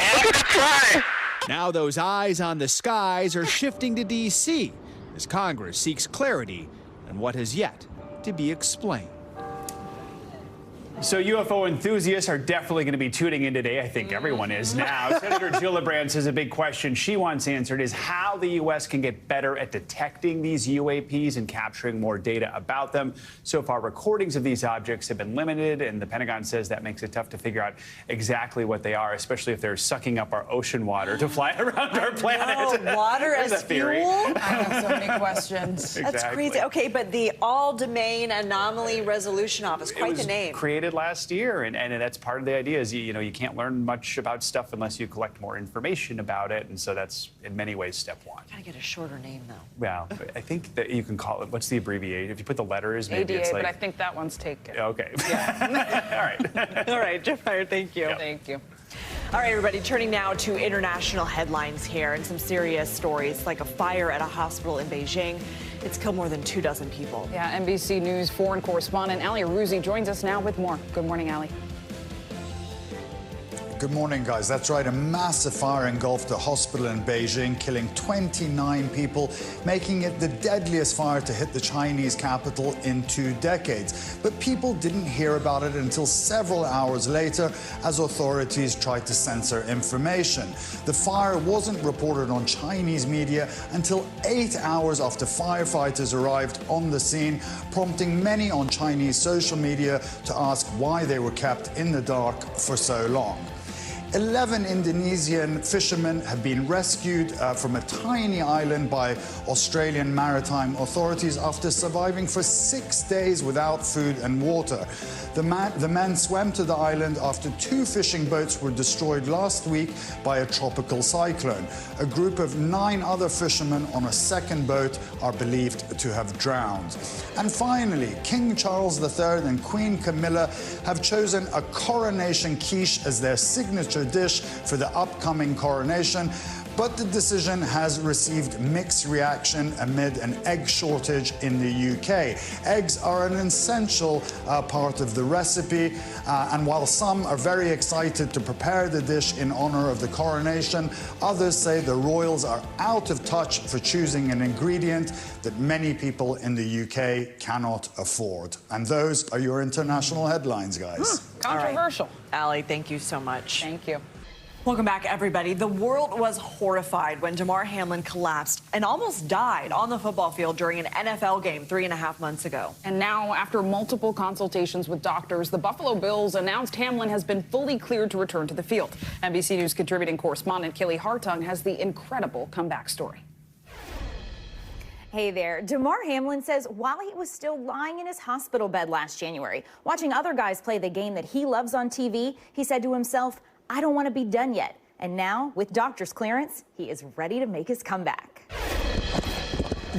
Now those eyes on the skies are shifting to D.C. as Congress seeks clarity on what has yet to be explained. So UFO enthusiasts are definitely going to be tuning in today. I think everyone is now. Senator Gillibrand says a big question she wants answered is how the U.S. can get better at detecting these UAPs and capturing more data about them. So far, recordings of these objects have been limited, and the Pentagon says that makes it tough to figure out exactly what they are, especially if they're sucking up our ocean water to fly around our planet. No, water as fuel? I have so many questions. That's crazy. Okay, but the All-Domain Anomaly Resolution Office, quite the name. Created last year, and that's part of the idea is you can't learn much about stuff unless you collect more information about it, and so that's in many ways step one. Gotta get a shorter name though. Well, I think that you can call it, what's the abbreviation? If you put the letters, maybe ADA, it's like... but I think that one's taken. Okay. Yeah. All right. All right, Jeff Fryer, thank you. Yeah. Thank you. All right, everybody, turning now to international headlines here and some serious stories like a fire at a hospital in Beijing. It's killed more than 24 people. Yeah, NBC News foreign correspondent Ali Aruzzi joins us now with more. Good morning, Ali. Good morning, guys. That's right. A massive fire engulfed a hospital in Beijing, killing 29 people, making it the deadliest fire to hit the Chinese capital in 2 decades. But people didn't hear about it until several hours later as authorities tried to censor information. The fire wasn't reported on Chinese media until 8 hours after firefighters arrived on the scene, prompting many on Chinese social media to ask why they were kept in the dark for so long. 11 Indonesian fishermen have been rescued from a tiny island by Australian maritime authorities after surviving for 6 days without food and water. The men swam to the island after 2 fishing boats were destroyed last week by a tropical cyclone. A group of 9 other fishermen on a second boat are believed to have drowned. And finally, King Charles III and Queen Camilla have chosen a coronation quiche as their signature dish for the upcoming coronation, but the decision has received mixed reaction amid an egg shortage in the UK. Eggs are an essential part of the recipe, and while some are very excited to prepare the dish in honor of the coronation, others say the royals are out of touch for choosing an ingredient that many people in the UK cannot afford. And those are your international headlines, guys. Controversial. All right. Allie, thank you so much. Thank you. Welcome back, everybody. The world was horrified when Demar Hamlin collapsed and almost died on the football field during an NFL game 3.5 months ago. And now, after multiple consultations with doctors, the Buffalo Bills announced Hamlin has been fully cleared to return to the field. NBC News contributing correspondent Kelly Hartung has the incredible comeback story. Hey there. Demar Hamlin says while he was still lying in his hospital bed last January, watching other guys play the game that he loves on TV, he said to himself, I don't want to be done yet. And now, with doctor's clearance, he is ready to make his comeback.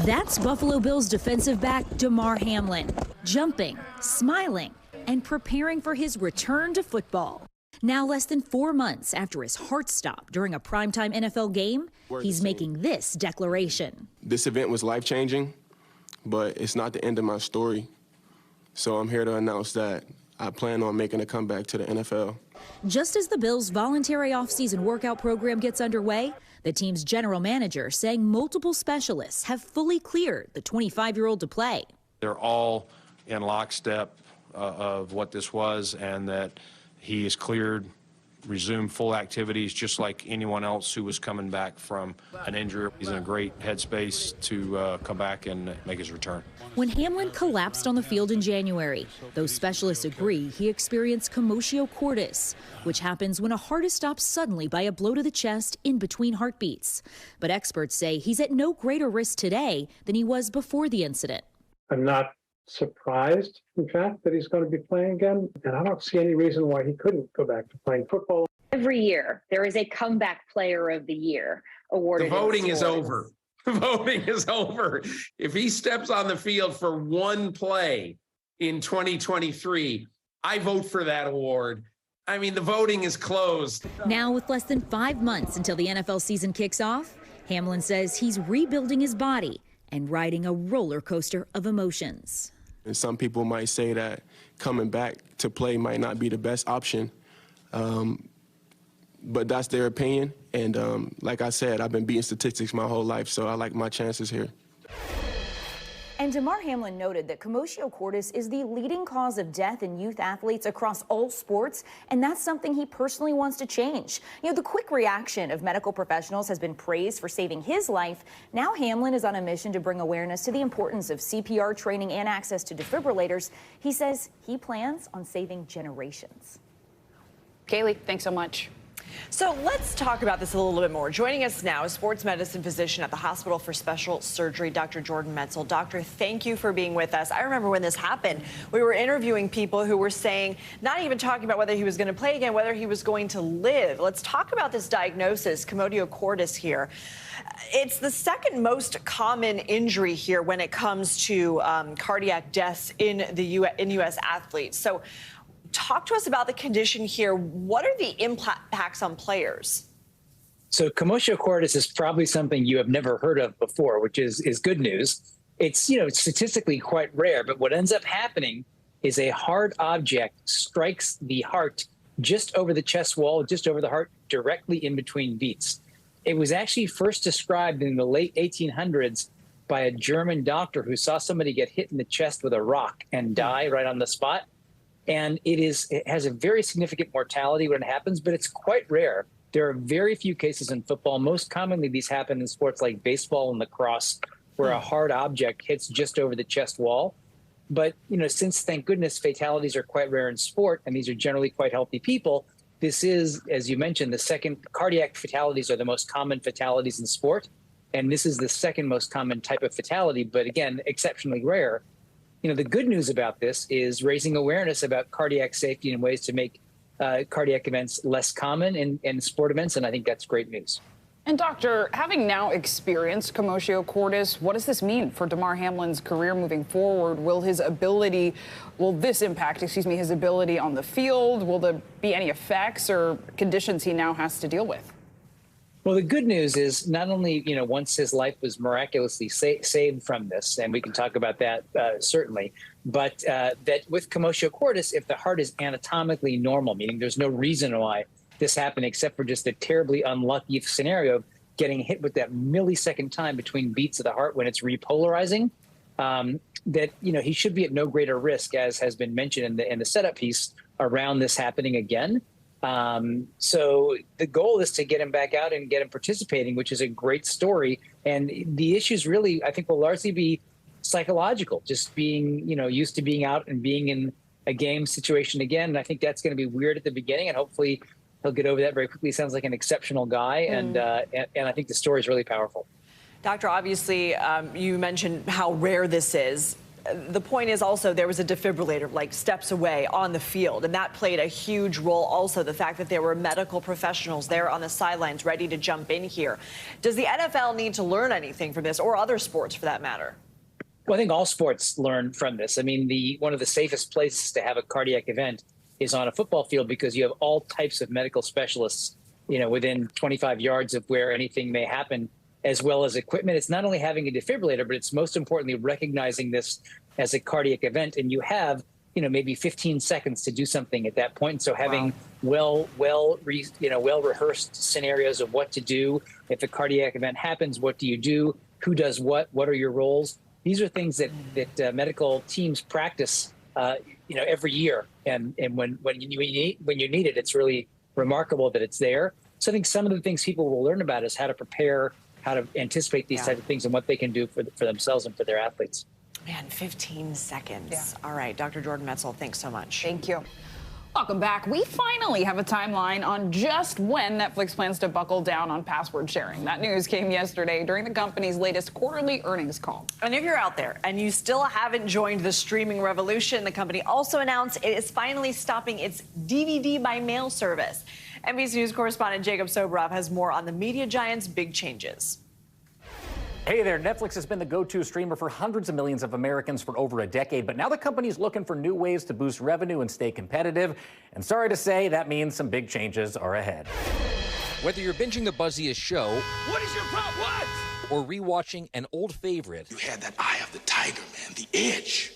That's Buffalo Bills defensive back Demar Hamlin, jumping, smiling, and preparing for his return to football. Now, less than 4 months after his heart stopped during a primetime NFL game, he's making this declaration. This event was life-changing, but it's not the end of my story. So I'm here to announce that I plan on making a comeback to the NFL. Just as the Bills' voluntary offseason workout program gets underway, the team's general manager saying multiple specialists have fully cleared the 25-year-old to play. They're all in lockstep of what this was, and that he is cleared, resumed full activities just like anyone else who was coming back from an injury. He's in a great headspace to come back and make his return. When Hamlin collapsed on the field in January, those specialists agree he experienced commotio cordis, which happens when a heart is stopped suddenly by a blow to the chest in between heartbeats. But experts say he's at no greater risk today than he was before the incident. I'm not surprised, in fact, that he's going to be playing again, and I don't see any reason why he couldn't go back to playing football. Every year, there is a comeback player of the year awarded. The voting is over. The voting is over. If he steps on the field for one play in 2023, I vote for that award. I mean, the voting is closed. Now, with less than 5 months until the NFL season kicks off, Hamlin says he's rebuilding his body and riding a roller coaster of emotions. And some people might say that coming back to play might not be the best option, but that's their opinion. And like I said, I've been beating statistics my whole life, so I like my chances here. And Demar Hamlin noted that commotio cordis is the leading cause of death in youth athletes across all sports, and that's something he personally wants to change. You know, the quick reaction of medical professionals has been praised for saving his life. Now Hamlin is on a mission to bring awareness to the importance of CPR training and access to defibrillators. He says he plans on saving generations. Kaylee, thanks so much. So let's talk about this a little bit more. Joining us now is sports medicine physician at the Hospital for Special Surgery, Dr. Jordan Metzl. Doctor, thank you for being with us. I remember when this happened, we were interviewing people who were saying, not even talking about whether he was going to play again, whether he was going to live. Let's talk about this diagnosis, commotio cordis here. It's the second most common injury here when it comes to cardiac deaths in U.S. athletes. So talk to us about the condition here. What are the impacts on players? So commotio cordis is probably something you have never heard of before, which is good news. It's, it's statistically quite rare, but what ends up happening is a hard object strikes the heart just over the chest wall, just over the heart, directly in between beats. It was actually first described in the late 1800s by a German doctor who saw somebody get hit in the chest with a rock and die right on the spot. And it has a very significant mortality when it happens, but it's quite rare. There are very few cases in football. Most commonly, these happen in sports like baseball and lacrosse, where a hard object hits just over the chest wall. But, since, thank goodness, fatalities are quite rare in sport, and these are generally quite healthy people, this is, as you mentioned, the second. Cardiac fatalities are the most common fatalities in sport, and this is the second most common type of fatality, but again, exceptionally rare. The good news about this is raising awareness about cardiac safety and ways to make cardiac events less common in sport events, and I think that's great news. And doctor, having now experienced commotio cordis, what does this mean for Demar Hamlin's career moving forward? Will this impact his ability on the field? Will there be any effects or conditions he now has to deal with? Well, the good news is not only, once his life was miraculously saved from this, and we can talk about that certainly, but that with commotio cordis, if the heart is anatomically normal, meaning there's no reason why this happened except for just a terribly unlucky scenario of getting hit with that millisecond time between beats of the heart when it's repolarizing, that, he should be at no greater risk, as has been mentioned in the setup piece, around this happening again. So the goal is to get him back out and get him participating, which is a great story. And the issues really, I think, will largely be psychological, just being, used to being out and being in a game situation again. And I think that's going to be weird at the beginning, and hopefully he'll get over that very quickly. He sounds like an exceptional guy. And I think the story is really powerful. Doctor, obviously, you mentioned how rare this is. The point is also there was a defibrillator like steps away on the field, and that played a huge role. Also, the fact that there were medical professionals there on the sidelines ready to jump in here. Does the NFL need to learn anything from this, or other sports for that matter? Well, I think all sports learn from this. I mean, one of the safest places to have a cardiac event is on a football field, because you have all types of medical specialists, within 25 yards of where anything may happen, as well as equipment. It's not only having a defibrillator, but it's most importantly recognizing this as a cardiac event. And you have, maybe 15 seconds to do something at that point. And so having well-rehearsed scenarios of what to do if a cardiac event happens, what do you do? Who does what? What are your roles? These are things that medical teams practice, every year. And when you need it, it's really remarkable that it's there. So I think some of the things people will learn about is how to prepare, how to anticipate these types of things, and what they can do for themselves and for their athletes. Man, 15 seconds. Yeah. All right, Dr. Jordan Metzl, thanks so much. Thank you. Welcome back. We finally have a timeline on just when Netflix plans to buckle down on password sharing. That news came yesterday during the company's latest quarterly earnings call. And if you're out there and you still haven't joined the streaming revolution, the company also announced it is finally stopping its DVD by mail service. NBC News correspondent Jacob Soboroff has more on the media giant's big changes. Hey there, Netflix has been the go-to streamer for hundreds of millions of Americans for over a decade, but now the company's looking for new ways to boost revenue and stay competitive. And sorry to say, that means some big changes are ahead. Whether you're binging the buzziest show, what is your problem? What? Or rewatching an old favorite, you had that eye of the tiger, man, the edge.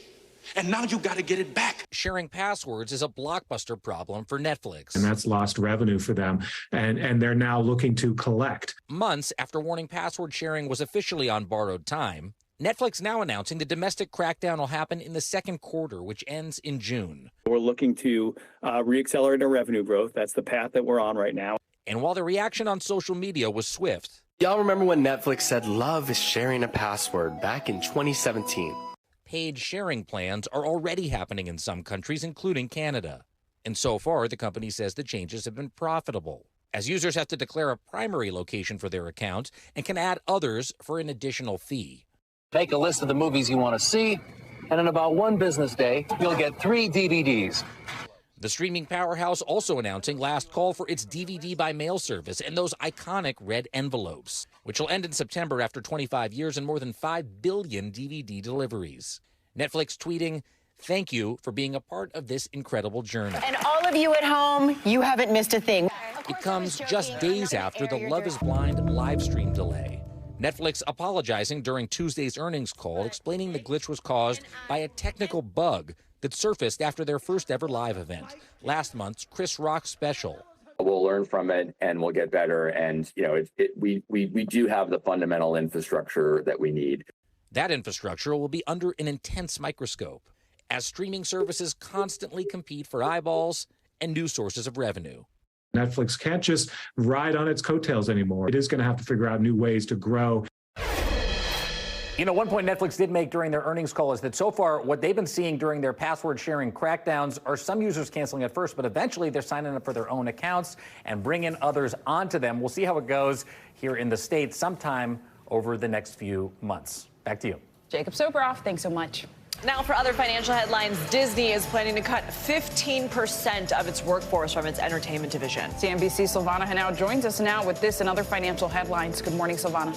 And now you got to get it back. Sharing passwords is a blockbuster problem for Netflix. And that's lost revenue for them. And they're now looking to collect. Months after warning password sharing was officially on borrowed time, Netflix now announcing the domestic crackdown will happen in the second quarter, which ends in June. We're looking to reaccelerate our revenue growth. That's the path that we're on right now. And while the reaction on social media was swift. Y'all remember when Netflix said love is sharing a password back in 2017? Paid sharing plans are already happening in some countries, including Canada. And so far, the company says the changes have been profitable, as users have to declare a primary location for their account and can add others for an additional fee. Make a list of the movies you want to see, and in about one business day, you'll get 3 DVDs. The streaming powerhouse also announcing last call for its DVD by mail service and those iconic red envelopes, which will end in September after 25 years and more than 5 billion DVD deliveries. Netflix tweeting, "Thank you for being a part of this incredible journey." And all of you at home, you haven't missed a thing. It comes just days after the Love is Blind live stream delay. Netflix apologizing during Tuesday's earnings call, explaining the glitch was caused by a technical bug that surfaced after their first ever live event, last month's Chris Rock special. We'll learn from it and we'll get better. And, you know, we do have the fundamental infrastructure that we need. That infrastructure will be under an intense microscope as streaming services constantly compete for eyeballs and new sources of revenue. Netflix can't just ride on its coattails anymore. It is going to have to figure out new ways to grow. You know, one point Netflix did make during their earnings call is that so far what they've been seeing during their password sharing crackdowns are some users canceling at first, but eventually they're signing up for their own accounts and bringing others onto them. We'll see how it goes here in the States sometime over the next few months. Back to you. Jacob Sobroff, thanks so much. Now for other financial headlines, Disney is planning to cut 15% of its workforce from its entertainment division. CNBC's Silvana Henao joins us now with this and other financial headlines. Good morning, Silvana.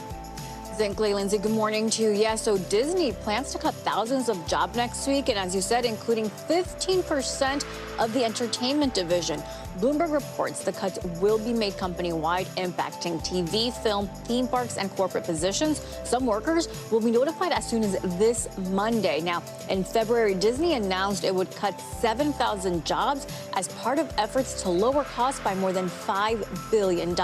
Lindsay, good morning to you. Yeah, so Disney plans to cut thousands of jobs next week, and as you said, including 15% of the entertainment division. Bloomberg reports the cuts will be made company-wide, impacting TV, film, theme parks, and corporate positions. Some workers will be notified as soon as this Monday. Now, in February, Disney announced it would cut 7,000 jobs as part of efforts to lower costs by more than $5 billion.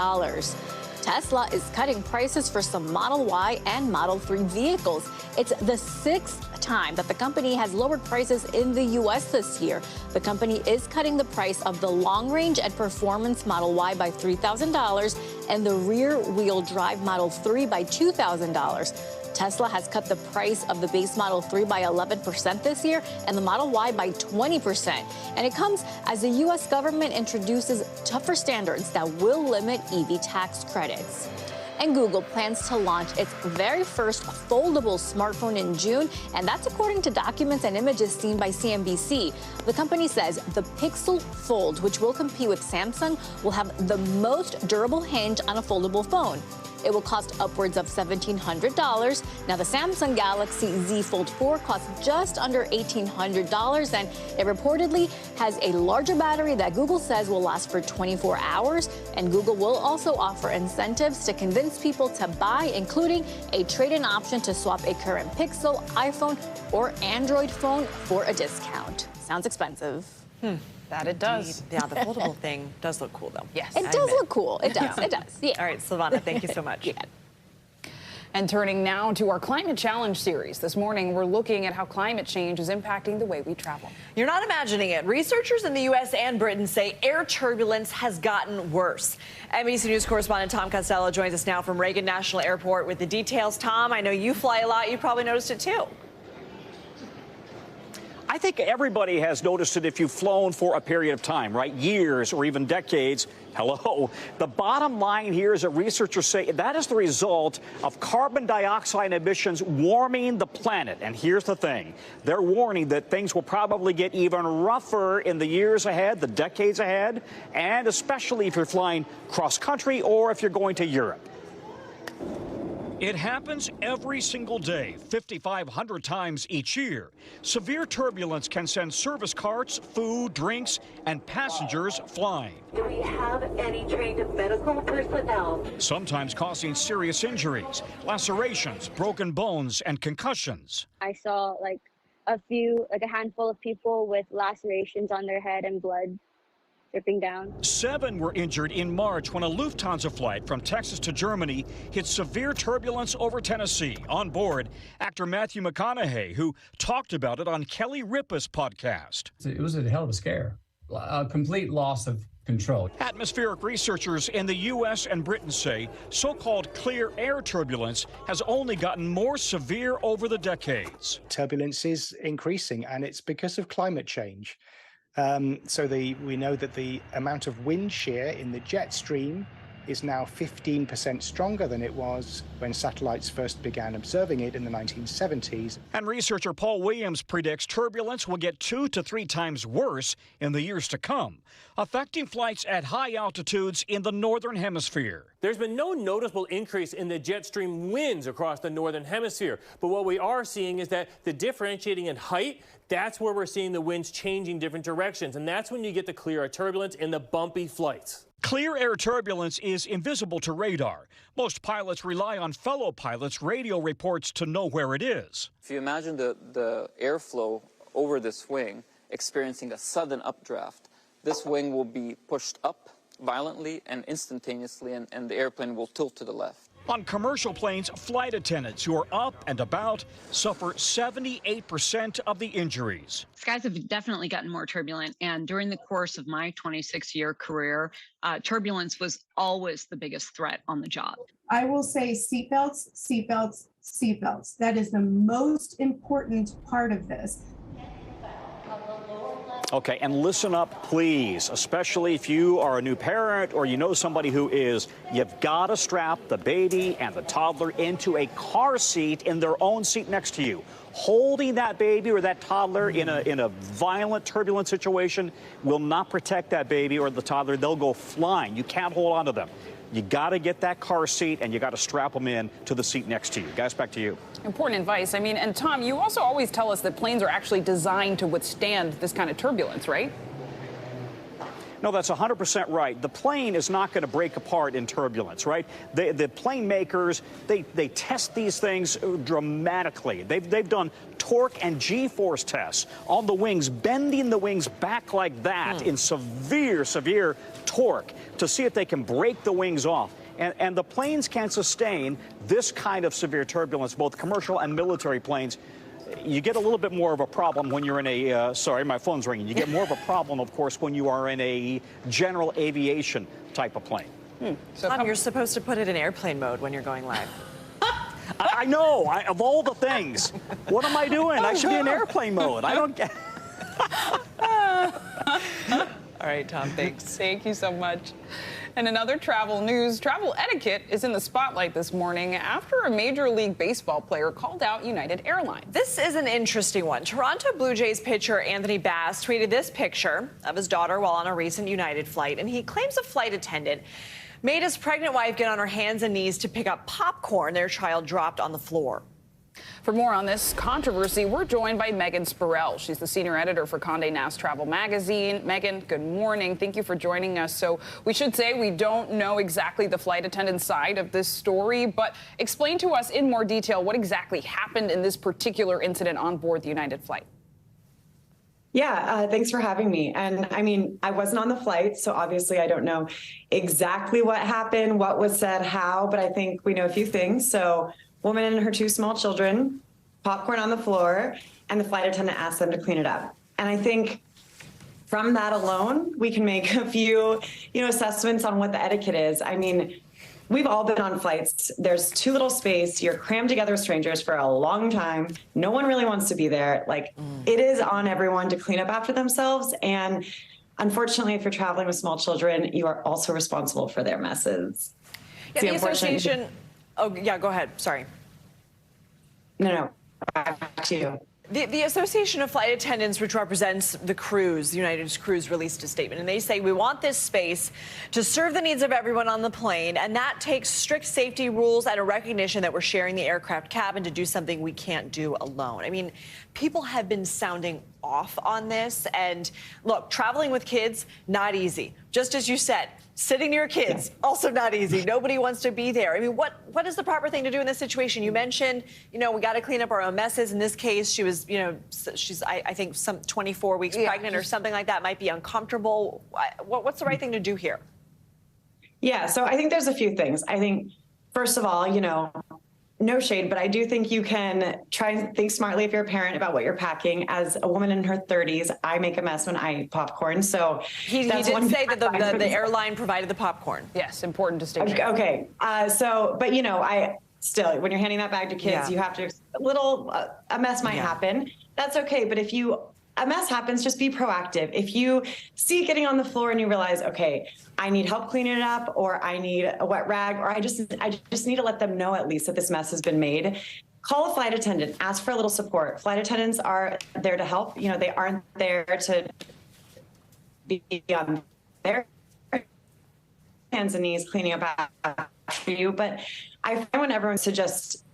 Tesla is cutting prices for some Model Y and Model 3 vehicles. It's the 6th time that the company has lowered prices in the U.S. this year. The company is cutting the price of the long-range and performance Model Y by $3,000 and the rear-wheel drive Model 3 by $2,000. Tesla has cut the price of the base Model 3 by 11% this year and the Model Y by 20%. And it comes as the U.S. government introduces tougher standards that will limit EV tax credits. And Google plans to launch its very first foldable smartphone in June, and that's according to documents and images seen by CNBC. The company says the Pixel Fold, which will compete with Samsung, will have the most durable hinge on a foldable phone. It will cost upwards of $1,700. Now, the Samsung Galaxy Z Fold 4 costs just under $1,800, and it reportedly has a larger battery that Google says will last for 24 hours. And Google will also offer incentives to convince people to buy, including a trade-in option to swap a current Pixel, iPhone, or Android phone for a discount. Sounds expensive. That it does. Yeah, the foldable thing does look cool, though. Yes. It does look cool. It does. It does. Yeah. All right, Silvana, thank you so much. Yeah. And turning now to our Climate Challenge series. This morning, we're looking at how climate change is impacting the way we travel. You're not imagining it. Researchers in the U.S. and Britain say air turbulence has gotten worse. NBC News correspondent Tom Costello joins us now from Reagan National Airport with the details. Tom, I know you fly a lot. You probably noticed it, too. I think everybody has noticed it if you've flown for a period of time, right? Years or even decades. Hello. The bottom line here is that researchers say that is the result of carbon dioxide emissions warming the planet. And here's the thing. They're warning that things will probably get even rougher in the years ahead, the decades ahead, and especially if you're flying cross-country or if you're going to Europe. It happens every single day, 5,500 times each year. Severe turbulence can send service carts, food, drinks, and passengers flying. Do we have any trained medical personnel? Sometimes causing serious injuries, lacerations, broken bones, and concussions. I saw a handful of people with lacerations on their head and blood dripping down. 7 were injured in March when a Lufthansa flight from Texas to Germany hit severe turbulence over Tennessee. On board, actor Matthew McConaughey, who talked about it on Kelly Ripa's podcast. It was a hell of a scare, a complete loss of control. Atmospheric researchers in the U.S. and Britain say so-called clear air turbulence has only gotten more severe over the decades. Turbulence is increasing, and it's because of climate change. We know that the amount of wind shear in the jet stream is now 15% stronger than it was when satellites first began observing it in the 1970s. And researcher Paul Williams predicts turbulence will get 2 to 3 times worse in the years to come, affecting flights at high altitudes in the northern hemisphere. There's been no noticeable increase in the jet stream winds across the northern hemisphere, but what we are seeing is that the differentiating in height, that's where we're seeing the winds changing different directions, and that's when you get the clear air turbulence in the bumpy flights. Clear air turbulence is invisible to radar. Most pilots rely on fellow pilots' radio reports to know where it is. If you imagine the airflow over this wing, experiencing a sudden updraft, this wing will be pushed up violently and instantaneously, and the airplane will tilt to the left. On commercial planes, flight attendants who are up and about suffer 78% of the injuries. Skies have definitely gotten more turbulent, and during the course of my 26-year career, turbulence was always the biggest threat on the job. I will say seatbelts, seatbelts, seatbelts. That is the most important part of this. Okay, and listen up, please, especially if you are a new parent or you know somebody who is. You've got to strap the baby and the toddler into a car seat in their own seat next to you. Holding that baby or that toddler in a violent, turbulent situation will not protect that baby or the toddler. They'll go flying. You can't hold on to them. You got to get that car seat and you got to strap them in to the seat next to you. Guys, back to you. Important advice. I mean, and Tom, you also always tell us that planes are actually designed to withstand this kind of turbulence, right? No, that's 100% right. The plane is not going to break apart in turbulence, right? The plane makers, they test these things dramatically. They've done torque and G-force tests on the wings, bending the wings back like that in severe torque to see if they can break the wings off. And the planes can sustain this kind of severe turbulence, both commercial and military planes. You get a little bit more of a problem when you're in a, sorry, my phone's ringing. You get more of a problem, of course, when you are in a general aviation type of plane. So Tom, you're supposed to put it in airplane mode when you're going live. I know, of all the things. What am I doing? I should be in airplane mode. I don't get All right, Tom, thanks. Thank you so much. And in other travel news, travel etiquette is in the spotlight this morning after a Major League Baseball player called out United Airlines. This is an interesting one. Toronto Blue Jays pitcher Anthony Bass tweeted this picture of his daughter while on a recent United flight, and he claims a flight attendant made his pregnant wife get on her hands and knees to pick up popcorn their child dropped on the floor. For more on this controversy, we're joined by Megan Spurrell. She's the senior editor for Condé Nast Travel magazine. Megan, good morning. Thank you for joining us. So we should say we don't know exactly the flight attendant side of this story, but explain to us in more detail what exactly happened in this particular incident on board the United flight. Yeah, thanks for having me. And I mean, I wasn't on the flight, so obviously I don't know exactly what happened, what was said, how, but I think we know a few things. So woman and her two small children, popcorn on the floor, and the flight attendant asked them to clean it up. And I think from that alone, we can make a few, assessments on what the etiquette is. I mean, we've all been on flights. There's too little space. You're crammed together with strangers for a long time. No one really wants to be there. It is on everyone to clean up after themselves. And unfortunately, if you're traveling with small children, you are also responsible for their messes. Yeah, the association. Oh, yeah, go ahead. Sorry. No, back to you. The Association of Flight Attendants, which represents the crews, the United's crews, released a statement, and they say we want this space to serve the needs of everyone on the plane, and that takes strict safety rules and a recognition that we're sharing the aircraft cabin to do something we can't do alone. I mean, people have been sounding off on this, and look, traveling with kids, not easy. Just as you said, sitting near kids, also not easy. Nobody wants to be there. I mean, what is the proper thing to do in this situation? You mentioned, we got to clean up our own messes. In this case, she was, she's, I think, some 24 weeks pregnant or something like that, might be uncomfortable. What's the right thing to do here? Yeah, so I think there's a few things. I think, first of all, no shade, but I do think you can try and think smartly if you're a parent about what you're packing. As a woman in her 30s, I make a mess when I eat popcorn. So he did say that the airline provided the popcorn. Yes, important distinction. Okay. I still, when you're handing that bag to kids, you have to, a mess might happen. That's okay. But if a mess happens, just be proactive. If you see it getting on the floor and you realize, okay, I need help cleaning it up, or I need a wet rag, or I just need to let them know at least that this mess has been made. Call a flight attendant, ask for a little support. Flight attendants are there to help. They aren't there to be on their hands and knees cleaning up after you. But I find when everyone's to just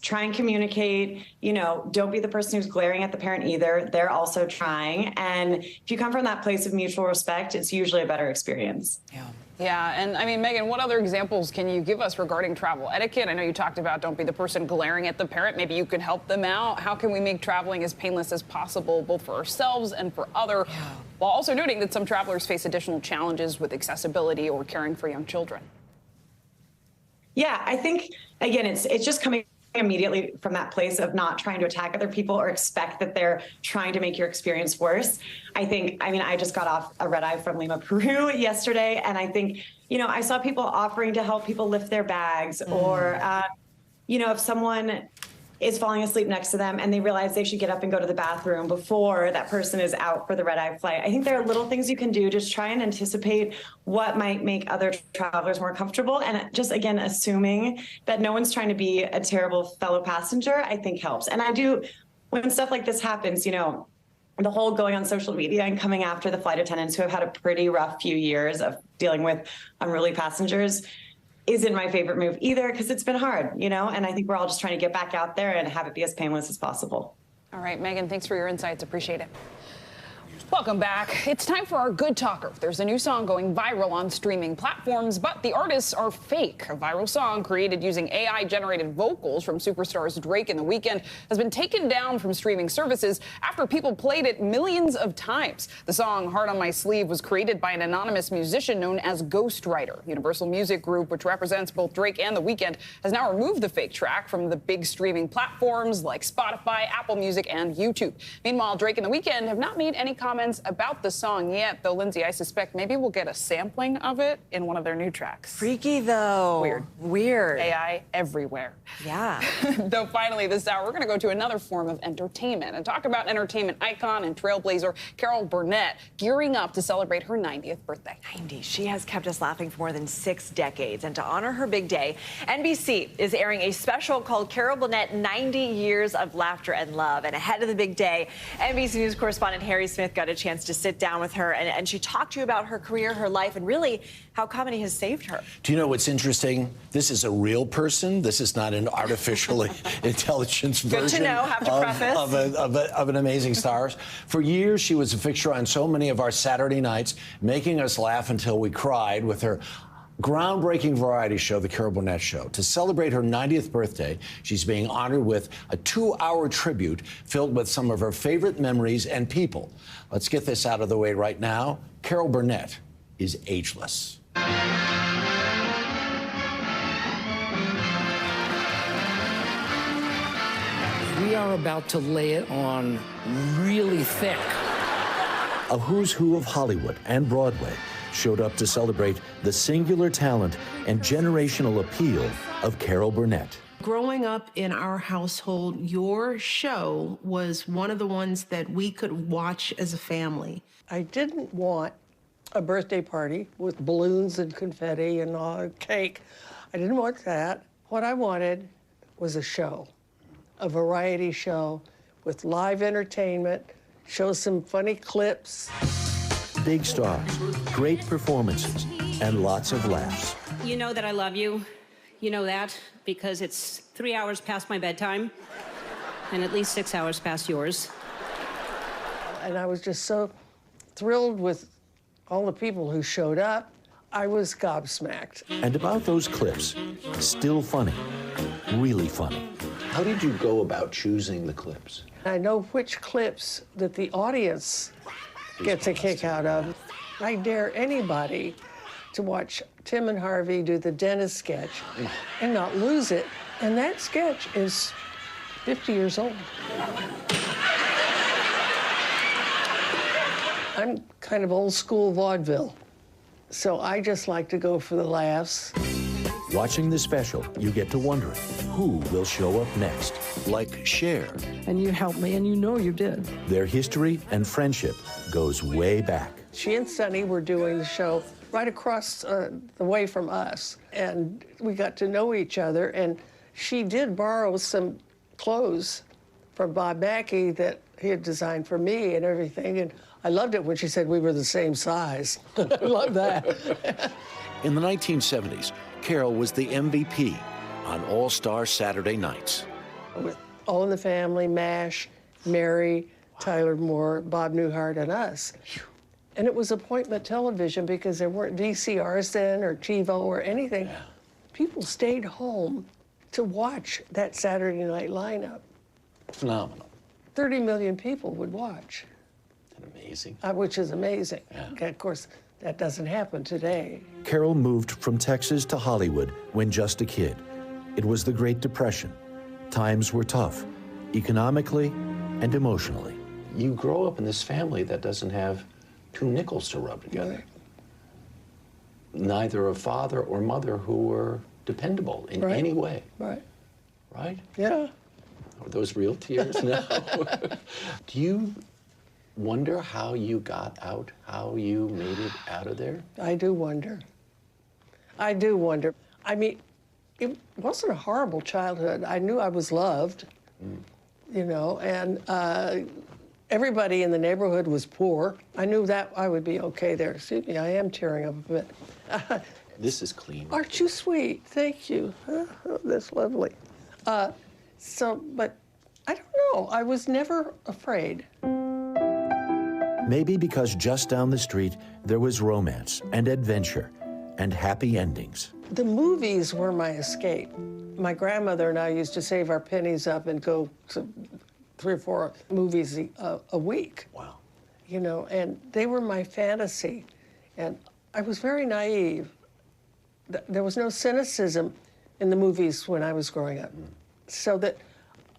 try and communicate, don't be the person who's glaring at the parent either. They're also trying. And if you come from that place of mutual respect, it's usually a better experience. Yeah, and I mean, Megan, what other examples can you give us regarding travel etiquette? I know you talked about don't be the person glaring at the parent. Maybe you could help them out. How can we make traveling as painless as possible, both for ourselves and for others, while also noting that some travelers face additional challenges with accessibility or caring for young children? Yeah, I think, again, it's just coming immediately from that place of not trying to attack other people or expect that they're trying to make your experience worse. I just got off a red eye from Lima, Peru yesterday, and I think, I saw people offering to help people lift their bags or, if someone is falling asleep next to them and they realize they should get up and go to the bathroom before that person is out for the red-eye flight. I think there are little things you can do to try and anticipate what might make other travelers more comfortable. And just, again, assuming that no one's trying to be a terrible fellow passenger, I think helps. And when stuff like this happens, the whole going on social media and coming after the flight attendants who have had a pretty rough few years of dealing with unruly passengers isn't my favorite move either, because it's been hard, and I think we're all just trying to get back out there and have it be as painless as possible. All right, Megan, thanks for your insights. Appreciate it. Welcome back. It's time for our Good Talker. There's a new song going viral on streaming platforms, but the artists are fake. A viral song created using AI-generated vocals from superstars Drake and The Weeknd has been taken down from streaming services after people played it millions of times. The song Heart on My Sleeve was created by an anonymous musician known as Ghostwriter. Universal Music Group, which represents both Drake and The Weeknd, has now removed the fake track from the big streaming platforms like Spotify, Apple Music, and YouTube. Meanwhile, Drake and The Weeknd have not made any comments about the song yet, though, Lindsay, I suspect maybe we'll get a sampling of it in one of their new tracks. Freaky, though. Weird. AI everywhere. Yeah. Though finally this hour, we're going to go to another form of entertainment and talk about entertainment icon and trailblazer Carol Burnett gearing up to celebrate her 90th birthday. 90. She has kept us laughing for more than 6 decades. And to honor her big day, NBC is airing a special called Carol Burnett 90 Years of Laughter and Love. And ahead of the big day, NBC News correspondent Harry Smith got a chance to sit down with her, and she talked to you about her career, her life, and really how comedy has saved her. Do you know what's interesting? This is a real person. This is not an artificial intelligence version. Good to know. Have to preface. Of an amazing star. For years, she was a fixture on so many of our Saturday nights, making us laugh until we cried with her groundbreaking variety show, The Carol Burnett Show. To celebrate her 90th birthday, she's being honored with a 2-hour tribute filled with some of her favorite memories and people. Let's get this out of the way right now. Carol Burnett is ageless. We are about to lay it on really thick. A who's who of Hollywood and Broadway showed up to celebrate the singular talent and generational appeal of Carol Burnett. Growing up in our household, your show was one of the ones that we could watch as a family. I didn't want a birthday party with balloons and confetti and cake. I didn't want that. What I wanted was a show, a variety show with live entertainment, show some funny clips. Big stars, great performances, and lots of laughs. You know that I love you. You know that because it's 3 hours past my bedtime and at least 6 hours past yours. And I was just so thrilled with all the people who showed up. I was gobsmacked. And about those clips, still funny, really funny. How did you go about choosing the clips? I know which clips that the audience gets a kick out of. I dare anybody to watch Tim and Harvey do the dentist sketch and not lose it. And that sketch is 50 years old. I'm kind of old school vaudeville, so I just like to go for the laughs. Watching the special, you get to wondering who will show up next, like Cher. And you helped me, and you know you did. Their history and friendship goes way back. She and Sonny were doing the show right across the way from us, and we got to know each other, and she did borrow some clothes from Bob Mackie that he had designed for me and everything, and I loved it when she said we were the same size. I love that. In the 1970s, Carol was the MVP on All-Star Saturday nights. with All in the Family, MASH, Mary, Tyler Moore, Bob Newhart, and us. And it was appointment television because there weren't VCRs then or TiVo or anything. Yeah. People stayed home to watch that Saturday night lineup. Phenomenal. 30 million people would watch. Isn't that amazing? Which is amazing. Yeah. Of course, that doesn't happen today. Carol moved from Texas to Hollywood when just a kid. It was the Great Depression. Times were tough, economically and emotionally. You grow up in this family that doesn't have two nickels to rub together. Right. Neither a father or mother who were dependable in any way. Right. Right? Yeah. Are those real tears? No. Do you wonder how you got out, how you made it out of there? I do wonder. I do wonder. I mean, it wasn't a horrible childhood. I knew I was loved, you know, and everybody in the neighborhood was poor. I knew that I would be okay there. Excuse me, I am tearing up a bit. This is clean. Aren't you sweet? Thank you. Oh, that's lovely. But I don't know. I was never afraid. Maybe because just down the street, there was romance and adventure and happy endings. The movies were my escape. My grandmother and I used to save our pennies up and go to 3 or 4 movies a week. Wow. You know, and they were my fantasy. And I was very naive. There was no cynicism in the movies when I was growing up. So that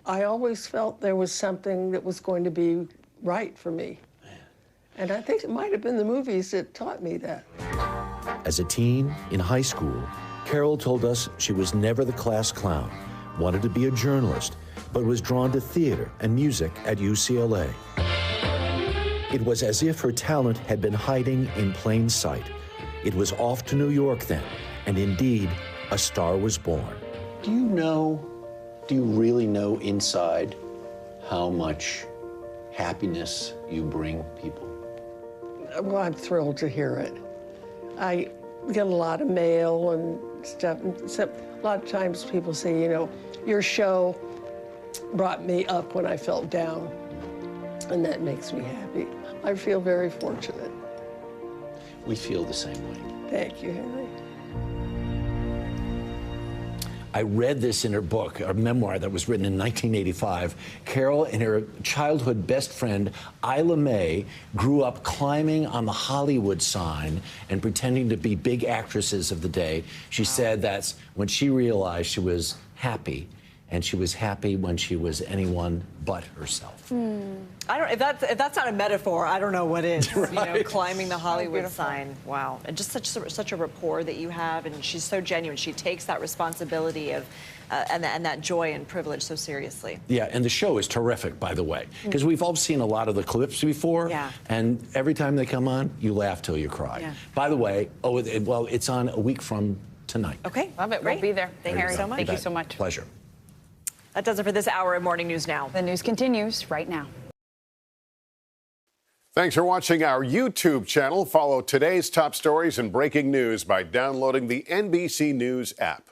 I always felt there was something that was going to be right for me. And I think it might have been the movies that taught me that. As a teen, in high school, Carol told us she was never the class clown, wanted to be a journalist, but was drawn to theater and music at UCLA. It was as if her talent had been hiding in plain sight. It was off to New York then, and indeed, a star was born. Do you really know inside how much happiness you bring people? Well, I'm thrilled to hear it. I get a lot of mail and stuff. A lot of times people say, you know, your show brought me up when I felt down, and that makes me happy. I feel very fortunate. We feel the same way. Thank you, Henry. I read this in her book, a memoir that was written in 1985. Carol and her childhood best friend, Isla Mae, grew up climbing on the Hollywood sign and pretending to be big actresses of the day. She said that's when she realized she was happy, and she was happy when she was anyone but herself. I don't. If that's not a metaphor, I don't know what is. Right. You know, climbing the Hollywood sign. Wow, and just such a rapport that you have, and she's so genuine. She takes that responsibility of and that joy and privilege so seriously. Yeah, and the show is terrific, by the way, because we've all seen a lot of the clips before. Yeah. And every time they come on, you laugh till you cry. Yeah. By the way, well, it's on a week from tonight. Okay, love it. Great. We'll be there. Thank you so much. Thank you so much. Pleasure. That does it for this hour of Morning News Now. The news continues right now. Thanks for watching our YouTube channel. Follow today's top stories and breaking news by downloading the NBC News app.